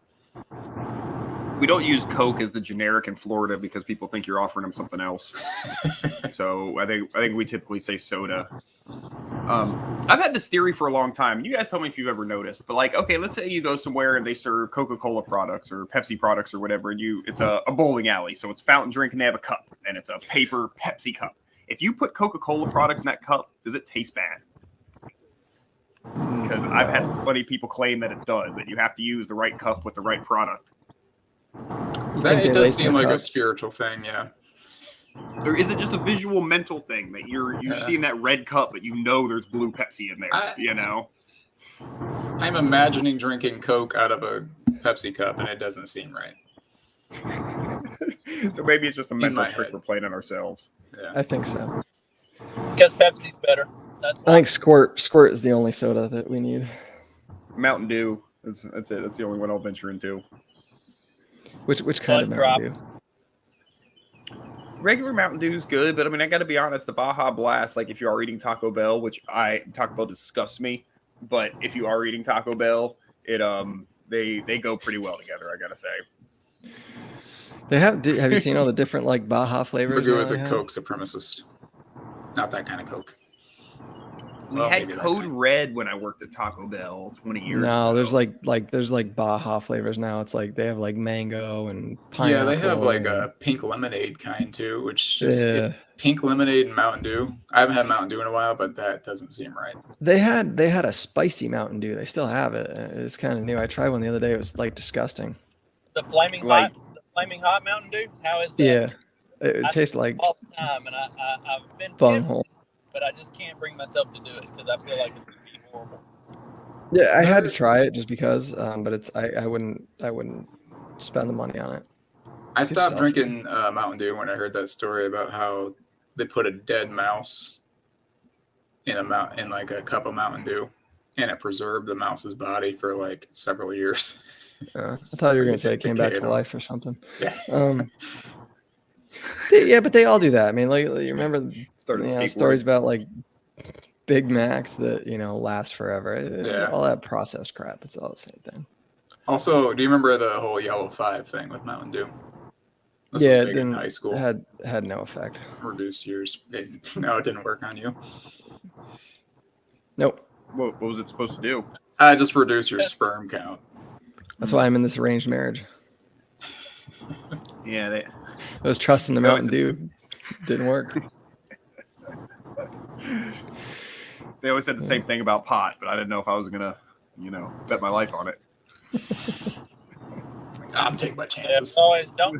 We don't use Coke as the generic in Florida because people think you're offering them something else. So I think we typically say soda. I've had this theory for a long time. You guys tell me if you've ever noticed. But like, okay, let's say you go somewhere and they serve Coca-Cola products or Pepsi products or whatever, and it's a bowling alley, so it's fountain drink and they have a cup, and it's a paper Pepsi cup. If you put Coca-Cola products in that cup, does it taste bad? because I've had plenty of people claim that it does, that you have to use the right cup with the right product. It does seem like a spiritual thing, yeah. Or is it just a visual mental thing that you're seeing that red cup, but you know there's blue Pepsi in there, you know? I'm imagining drinking Coke out of a Pepsi cup, and it doesn't seem right. So maybe it's just a mental trick we're playing on ourselves. Yeah. I think so. Because Pepsi's better. That's why. I think Squirt is the only soda that we need. Mountain Dew. That's it. That's the only one I'll venture into. Which kind of Mountain Dew? Regular Mountain Dew is good, but I mean, I got to be honest. The Baja Blast, like if you are eating Taco Bell, which Taco Bell disgusts me, but if you are eating Taco Bell, it they go pretty well together. I gotta say. They have you seen all the different like Baja flavors? Purdue is a Coke supremacist. Not that kind of Coke. We had Code Red when I worked at Taco Bell 20 years ago. No, there's like Baja flavors now. It's like they have like mango and pineapple. Yeah, they have like a pink lemonade kind too, which just pink lemonade and Mountain Dew. I haven't had Mountain Dew in a while, but that doesn't seem right. They had a spicy Mountain Dew. They still have it. It's kind of new. I tried one the other day. It was like disgusting. The flaming hot Mountain Dew. How is that? Yeah, it tastes like all the time, and I've been bunghole. But I just can't bring myself to do it because I feel like it's gonna be horrible. Yeah, I had to try it just because, but I wouldn't spend the money on it. I stopped drinking Mountain Dew when I heard that story about how they put a dead mouse in like a cup of Mountain Dew, and it preserved the mouse's body for like several years. I thought you were gonna say it came back to life or something. Yeah. Yeah, but they all do that. I mean, like you remember stories about like Big Macs that last forever. All that processed crap. It's all the same thing. Also, do you remember the whole Yellow 5 thing with Mountain Dew? This yeah, was big in high school. It had no effect. Reduce yours. No, it didn't work on you. Nope. What was it supposed to do? Just reduce your sperm count. That's why I'm in this arranged marriage. Yeah, I was trusting the Mountain Dew. Didn't work. They always said the same thing about pot, but I didn't know if I was gonna, bet my life on it. I'm taking my chances. Yeah, always don't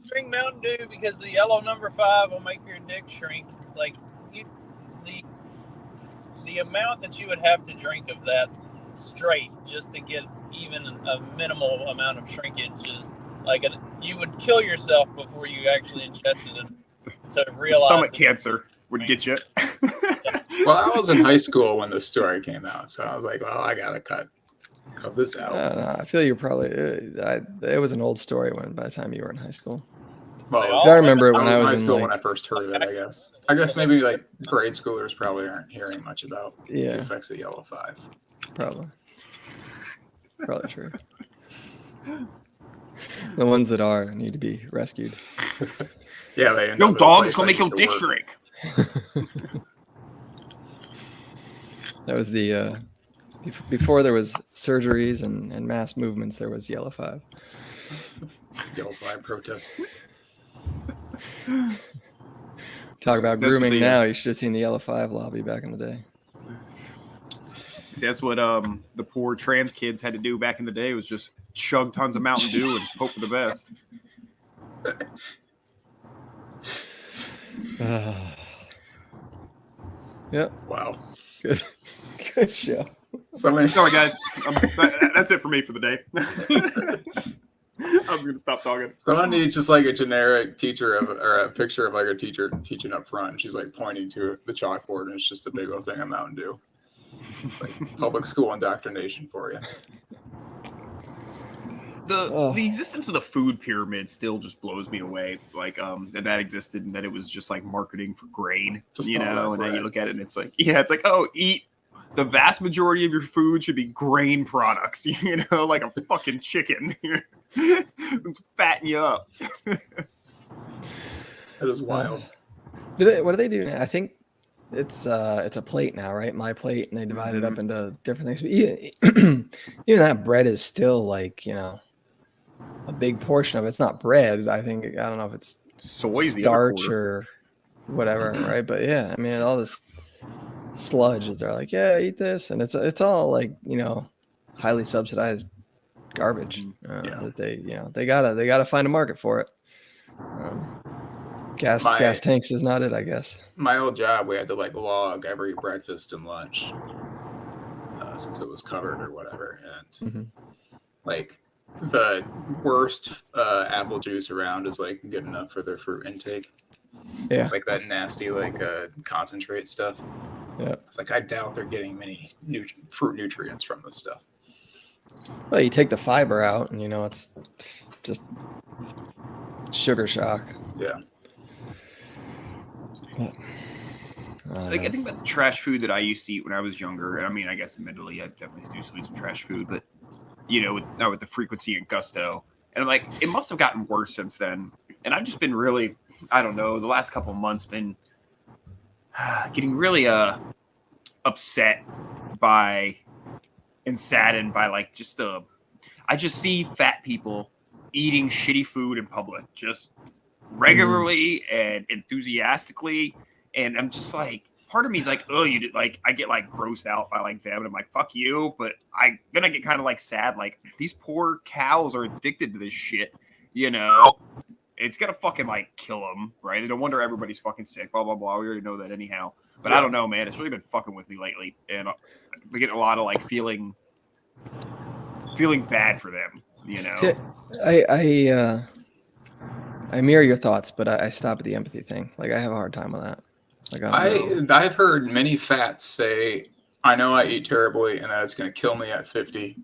drink Mountain Dew because the yellow number 5 will make your dick shrink. It's like the amount that you would have to drink of that straight just to get even a minimal amount of shrinkage is like you would kill yourself before you actually ingested it. So realize stomach cancer would get you. Well, I was in high school when the story came out, so I was like, well, I gotta cut this out. I feel you're probably. It was an old story by the time you were in high school. Well, I remember it when I was in high school like, when I first heard of it. I guess maybe like grade schoolers probably aren't hearing much about the effects of Yellow 5. Probably true. The ones that are need to be rescued. Yeah, they no dog is gonna make your dick shrink. That was the before there was surgeries and mass movements. There was Yellow 5. Yellow 5 protests. Talk about grooming now. You should have seen the Yellow 5 lobby back in the day. See, that's what the poor trans kids had to do back in the day, was just chug tons of Mountain Dew and hope for the best. Yep. Wow. Good show. Sorry, guys. That's it for me for the day. I'm going to stop talking. Someone needs just like a generic teacher or a picture of like a teacher teaching up front. And she's like pointing to the chalkboard, and it's just a big old thing of Mountain Dew. It's like public school indoctrination for you. The existence of the food pyramid still just blows me away. Like that existed, and that it was just like marketing for grain, just and then you look at it and it's like, eat. The vast majority of your food should be grain products, like a fucking chicken. Fatten you up. It is wild. What do they do now? I think it's a plate now, right? My plate, and they divide it up into different things. But even that bread is still like, a big portion of it. It's not bread. I don't know if it's soy, starch or whatever, right? But yeah, I mean, all this sludge that they're like, yeah, eat this, and it's all like, you know, highly subsidized garbage that they gotta find a market for it. Gas tanks is not it, I guess. My old job, we had to like log every breakfast and lunch since it was covered or whatever, and like the worst apple juice around is like good enough for their fruit intake. Yeah, it's like that nasty like concentrate stuff. Yeah, it's like I doubt they're getting many fruit nutrients from this stuff. Well, you take the fiber out, and you know it's just sugar shock. Yeah. But, I think about the trash food that I used to eat when I was younger. And I mean, I guess admittedly, I definitely do still eat some trash food, but you know, not with the frequency and gusto. And I'm like, it must have gotten worse since then. And I've just been really, I don't know, the last couple of months been getting really upset by and saddened by like just I just see fat people eating shitty food in public, just regularly and enthusiastically, and I'm just like, part of me is like, oh, you did, like, I get like grossed out by like them, and I'm like, fuck you, but I get kind of like sad, like these poor cows are addicted to this shit, you know, it's gonna fucking like kill them, right? No wonder everybody's fucking sick, blah blah blah. We already know that anyhow, but I don't know, man, it's really been fucking with me lately, and we get a lot of like feeling bad for them, you know. See, I mirror your thoughts, but I stop at the empathy thing. Like I have a hard time with that. Like I've heard many fats say, "I know I eat terribly, and that it's going to kill me at 50,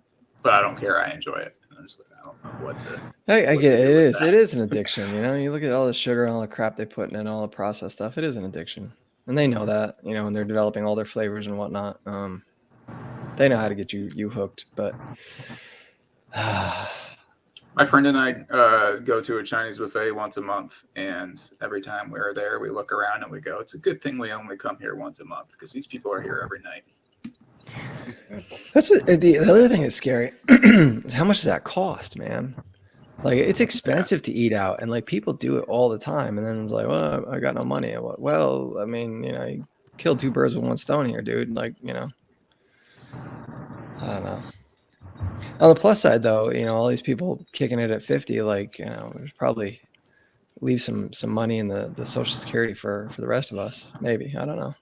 but I don't care. I enjoy it." And I'm just like, I don't know what to. I get it. It is an addiction. You know, you look at all the sugar and all the crap they put in, all the processed stuff. It is an addiction, and they know that. You know, when they're developing all their flavors and whatnot, they know how to get you hooked. But my friend and I go to a Chinese buffet once a month, and every time we're there, we look around and we go, it's a good thing we only come here once a month because these people are here every night. That's what the other thing that's scary is how much does that cost, man? Like it's expensive to eat out, and like people do it all the time, and then it's like, well, I got no money. Well, I mean, you know, you killed two birds with one stone here, dude. Like, you know, I don't know. On the plus side, though, you know, all these people kicking it at 50, like, you know, there's probably leave some money in the Social Security for the rest of us. Maybe, I don't know.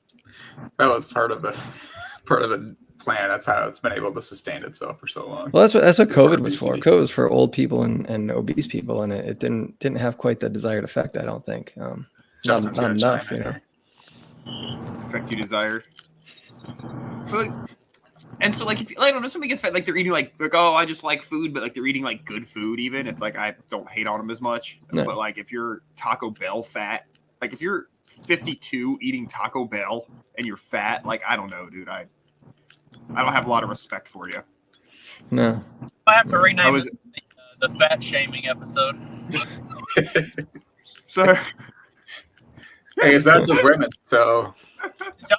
That was part of the plan. That's how it's been able to sustain itself for so long. Well, that's what COVID was for. COVID was for old people and obese people, and it didn't have quite the desired effect. I don't think. Not enough, you know. Effect you desired. But, and so, like, if I don't know, somebody gets fat, like they're eating like oh, I just like food, but like they're eating like good food. Even it's like I don't hate on them as much. No. But like if you're Taco Bell fat, like if you're 52 eating Taco Bell and you're fat, like I don't know, dude. I don't have a lot of respect for you. No. I have to rename the fat shaming episode. So, hey, it's not just women, so.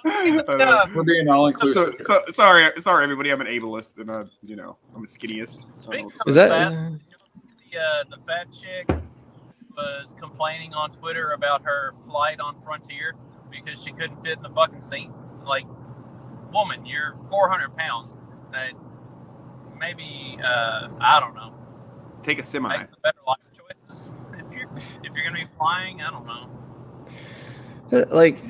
We're being all inclusive. So sorry, everybody. I'm an ableist, and you know, I'm a skinniest. Is that fats, the fat chick was complaining on Twitter about her flight on Frontier because she couldn't fit in the fucking seat? Like, woman, you're 400 pounds. Maybe I don't know. Take a semi. Make better life choices if you're gonna be flying. I don't know. Like.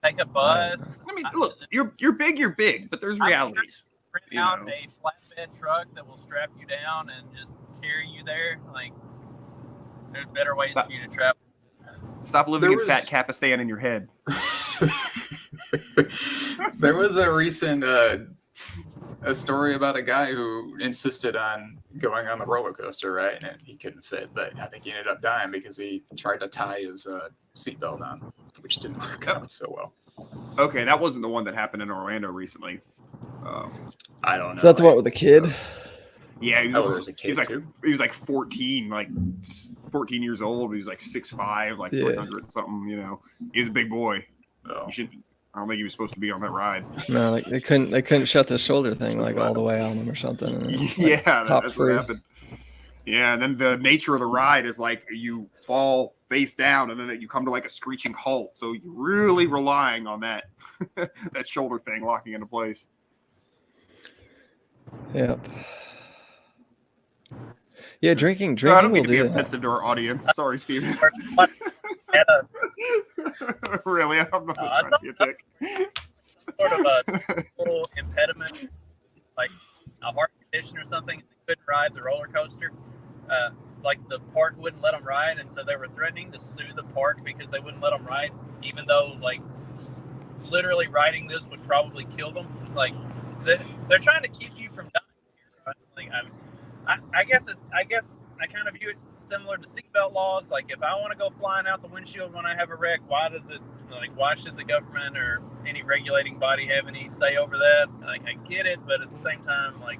Take a bus. I mean, look, you're big, but there's realities. Bring out a flatbed truck that will strap you down and just carry you there. Like, there's better ways for you to travel. Stop living in fat Capistan in your head. There was a recent a story about a guy who insisted on going on the roller coaster, right? And he couldn't fit, but I think he ended up dying because he tried to tie his seatbelt on, which didn't work out so well. Okay, that wasn't the one that happened in Orlando recently. I don't know. So that's the one with the kid? Yeah, he was a kid too. He was like 14, like 14 years old. He was like 6'5", like 300 something. You know, he was a big boy. Oh. I don't think he was supposed to be on that ride. No, like they couldn't shut the shoulder thing like all the way on him or something. And, yeah, that's what happened. Yeah, and then the nature of the ride is like you fall face down, and then you come to like a screeching halt. So you're really relying on that that shoulder thing locking into place. Yep. Yeah, drinking I don't mean will to be do that. offensive to our audience. Sorry, Steven. Really, I'm not trying to be a dick. Sort of a little impediment, like a heart condition or something. They couldn't ride the roller coaster. Like the park wouldn't let them ride, and so they were threatening to sue the park because they wouldn't let them ride, even though like literally riding this would probably kill them. Like they're trying to keep you from dying. Like, I guess I kind of view it similar to seatbelt laws. Like if I want to go flying out the windshield when I have a wreck, why should the government or any regulating body have any say over that? Like I get it, but at the same time, like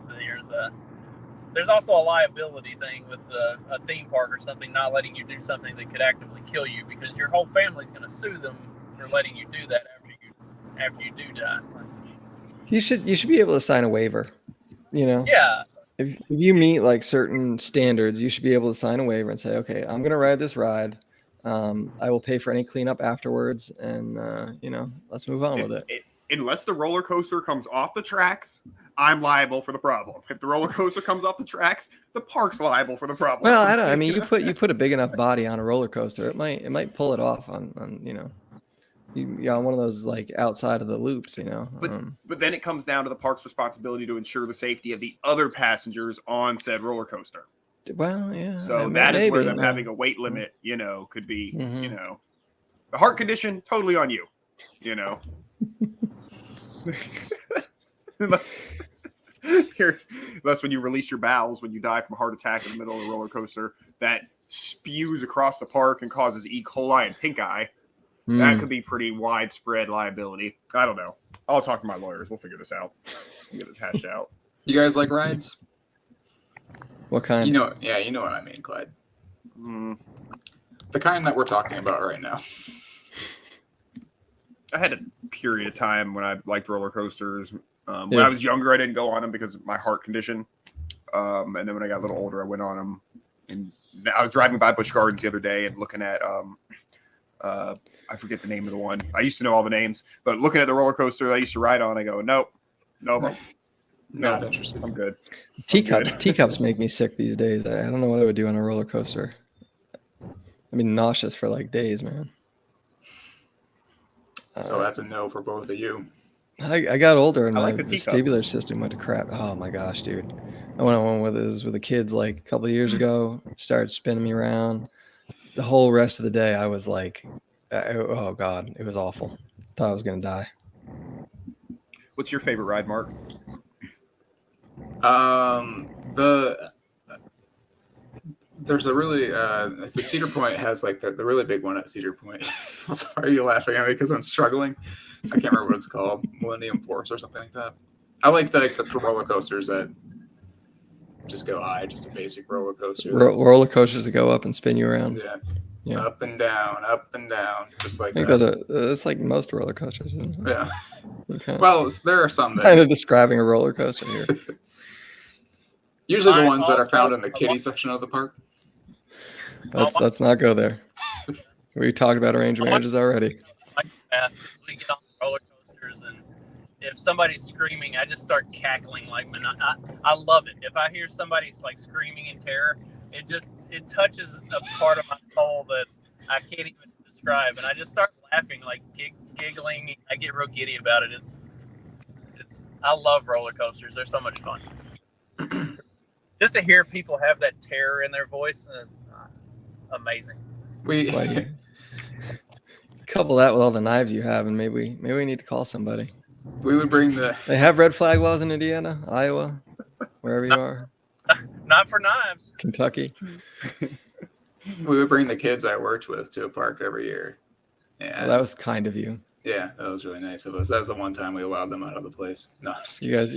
there's also a liability thing with a theme park or something not letting you do something that could actively kill you, because your whole family's going to sue them for letting you do that after you do die. You should be able to sign a waiver. You know. Yeah. If you meet like certain standards, you should be able to sign a waiver and say, okay, I'm going to ride this ride. I will pay for any cleanup afterwards, and let's move on with it. Unless the roller coaster comes off the tracks, I'm liable for the problem. If the roller coaster comes off the tracks, the park's liable for the problem. Well, I don't. I mean, you put a big enough body on a roller coaster, it might pull it off on on one of those like outside of the loops, But then it comes down to the park's responsibility to ensure the safety of the other passengers on said roller coaster. Well, yeah. So that is where them having a weight limit, could be, the heart condition, totally on you, That's when you release your bowels, when you die from a heart attack in the middle of the roller coaster, that spews across the park and causes E. coli and pink eye. That could be pretty widespread liability. I don't know. I'll talk to my lawyers. We'll figure this out. We'll get this hashed out. You guys like rides? What kind? You know what I mean, Clyde. The kind that we're talking about right now. I had a period of time when I liked roller coasters. When I was younger, I didn't go on them because of my heart condition. And then when I got a little older, I went on them. And I was driving by Busch Gardens the other day and looking at I forget the name of the one. I used to know all the names, but looking at the roller coaster I used to ride on, I go, nope, not interested. I'm good. Teacups make me sick these days. I don't know what I would do on a roller coaster. I mean, nauseous for like days, man. So that's a no for both of you. I got older and my like the vestibular system went to crap. Oh my gosh, dude! I went on one with the kids like a couple of years ago. It started spinning me around. The whole rest of the day, I was like, oh God, it was awful. Thought I was going to die. What's your favorite ride, Mark? There's a really, the Cedar Point has like the really big one at Cedar Point. Why are you laughing at me? Because I'm struggling. I can't remember what it's called. Millennium Force or something like that. I like the roller coasters that just go high, just a basic roller coaster. Roller coasters that go up and spin you around. Yeah. Up and down, just like I think that's like most roller coasters, isn't it? Yeah. Okay. Well, there are some that... kind of describing a roller coaster here. Usually the ones that are found in the kiddie section of the park. Let's not go there. We talked about arranged marriages already. We get on roller coasters, and if somebody's screaming, I just start cackling. I love it. If I hear somebody's like screaming in terror, it touches a part of my soul that I can't even describe, and I just start laughing, like giggling. I get real giddy about it. I love roller coasters. They're so much fun. Just to hear people have that terror in their voice, amazing. Couple that with all the knives you have, and maybe we need to call somebody. We would bring They have red flag laws in Indiana, Iowa, wherever you are. Not for knives. Kentucky. We would bring the kids I worked with to a park every year. Yeah, well, that was kind of you. Yeah, that was really nice of us. That was the one time we allowed them out of the place. No, you guys,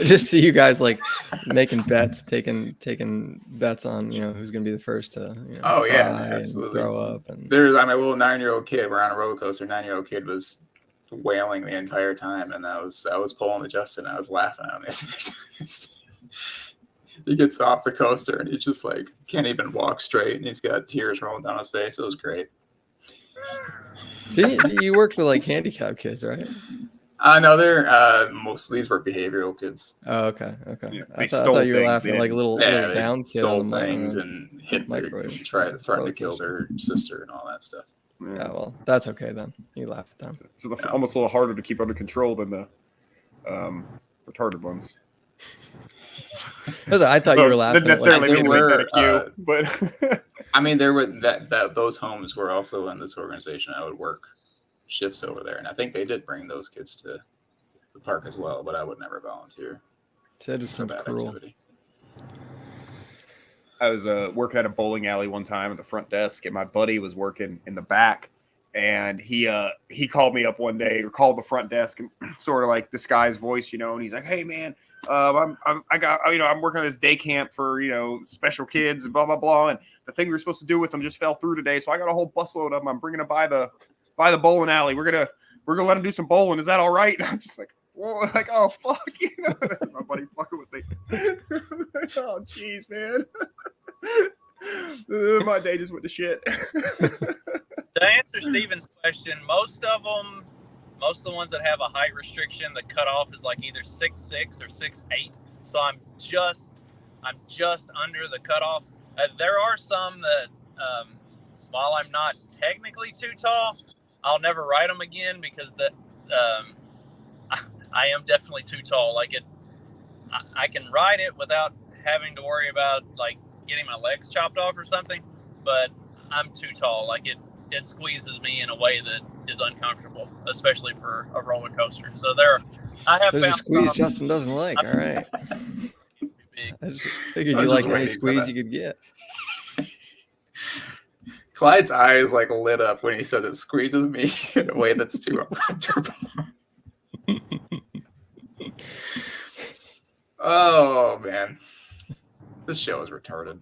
just see you guys like making bets, taking bets on who's gonna be the first to absolutely throw up. And there's my little 9-year-old kid. We're on a roller coaster. 9-year-old kid was wailing the entire time, and I was pulling the Justin. I was laughing at him. He gets off the coaster and he's just like can't even walk straight, and he's got tears rolling down his face. It was great. You worked with like handicapped kids, right? No, they're most of these were behavioral kids. Oh, okay. Yeah, I thought you were laughing at like little down kid stole on the things and hit their, threatened to kill their sister and all that stuff. Yeah, well, that's okay then. You laugh at them. So almost a little harder to keep under control than the retarded ones. I thought you were laughing. Didn't necessarily mean to make that a cue, but I mean, there were those homes were also in this organization. I would work shifts over there, and I think they did bring those kids to the park as well, but I would never volunteer. That just sounds cruel. Activity. I was working at a bowling alley one time at the front desk, and my buddy was working in the back, and he called me up one day, or called the front desk and sort of like disguised voice, and he's like, "Hey man, I'm working at this day camp for special kids and blah blah blah, and the thing we were supposed to do with them just fell through today, so I got a whole busload of them. I'm bringing them by the bowling alley. We're gonna let them do some bowling. Is that all right?" And I'm just like, whoa, like, oh fuck, That's my buddy fucking with me. Oh jeez, man. My day just went to shit. To answer Steven's question, most of the ones that have a height restriction, the cutoff is like either 6'6" or 6'8". So I'm just under the cutoff. There are some that, while I'm not technically too tall, I'll never ride them again because I am definitely too tall. Like I can ride it without having to worry about like getting my legs chopped off or something, but I'm too tall. Like it squeezes me in a way that is uncomfortable, especially for a roller coaster. So I have There's found a squeeze Justin doesn't like. All right. I just figured you like any squeeze you could get. Clyde's eyes like lit up when he said it squeezes me in a way that's too uncomfortable. Oh man, this show is retarded.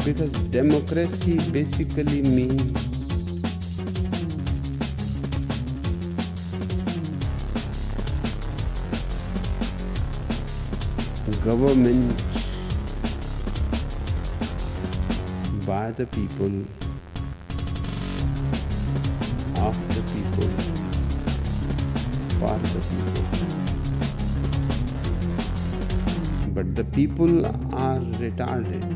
Because democracy basically means government by the people, of the people, for the people. But the people are retarded.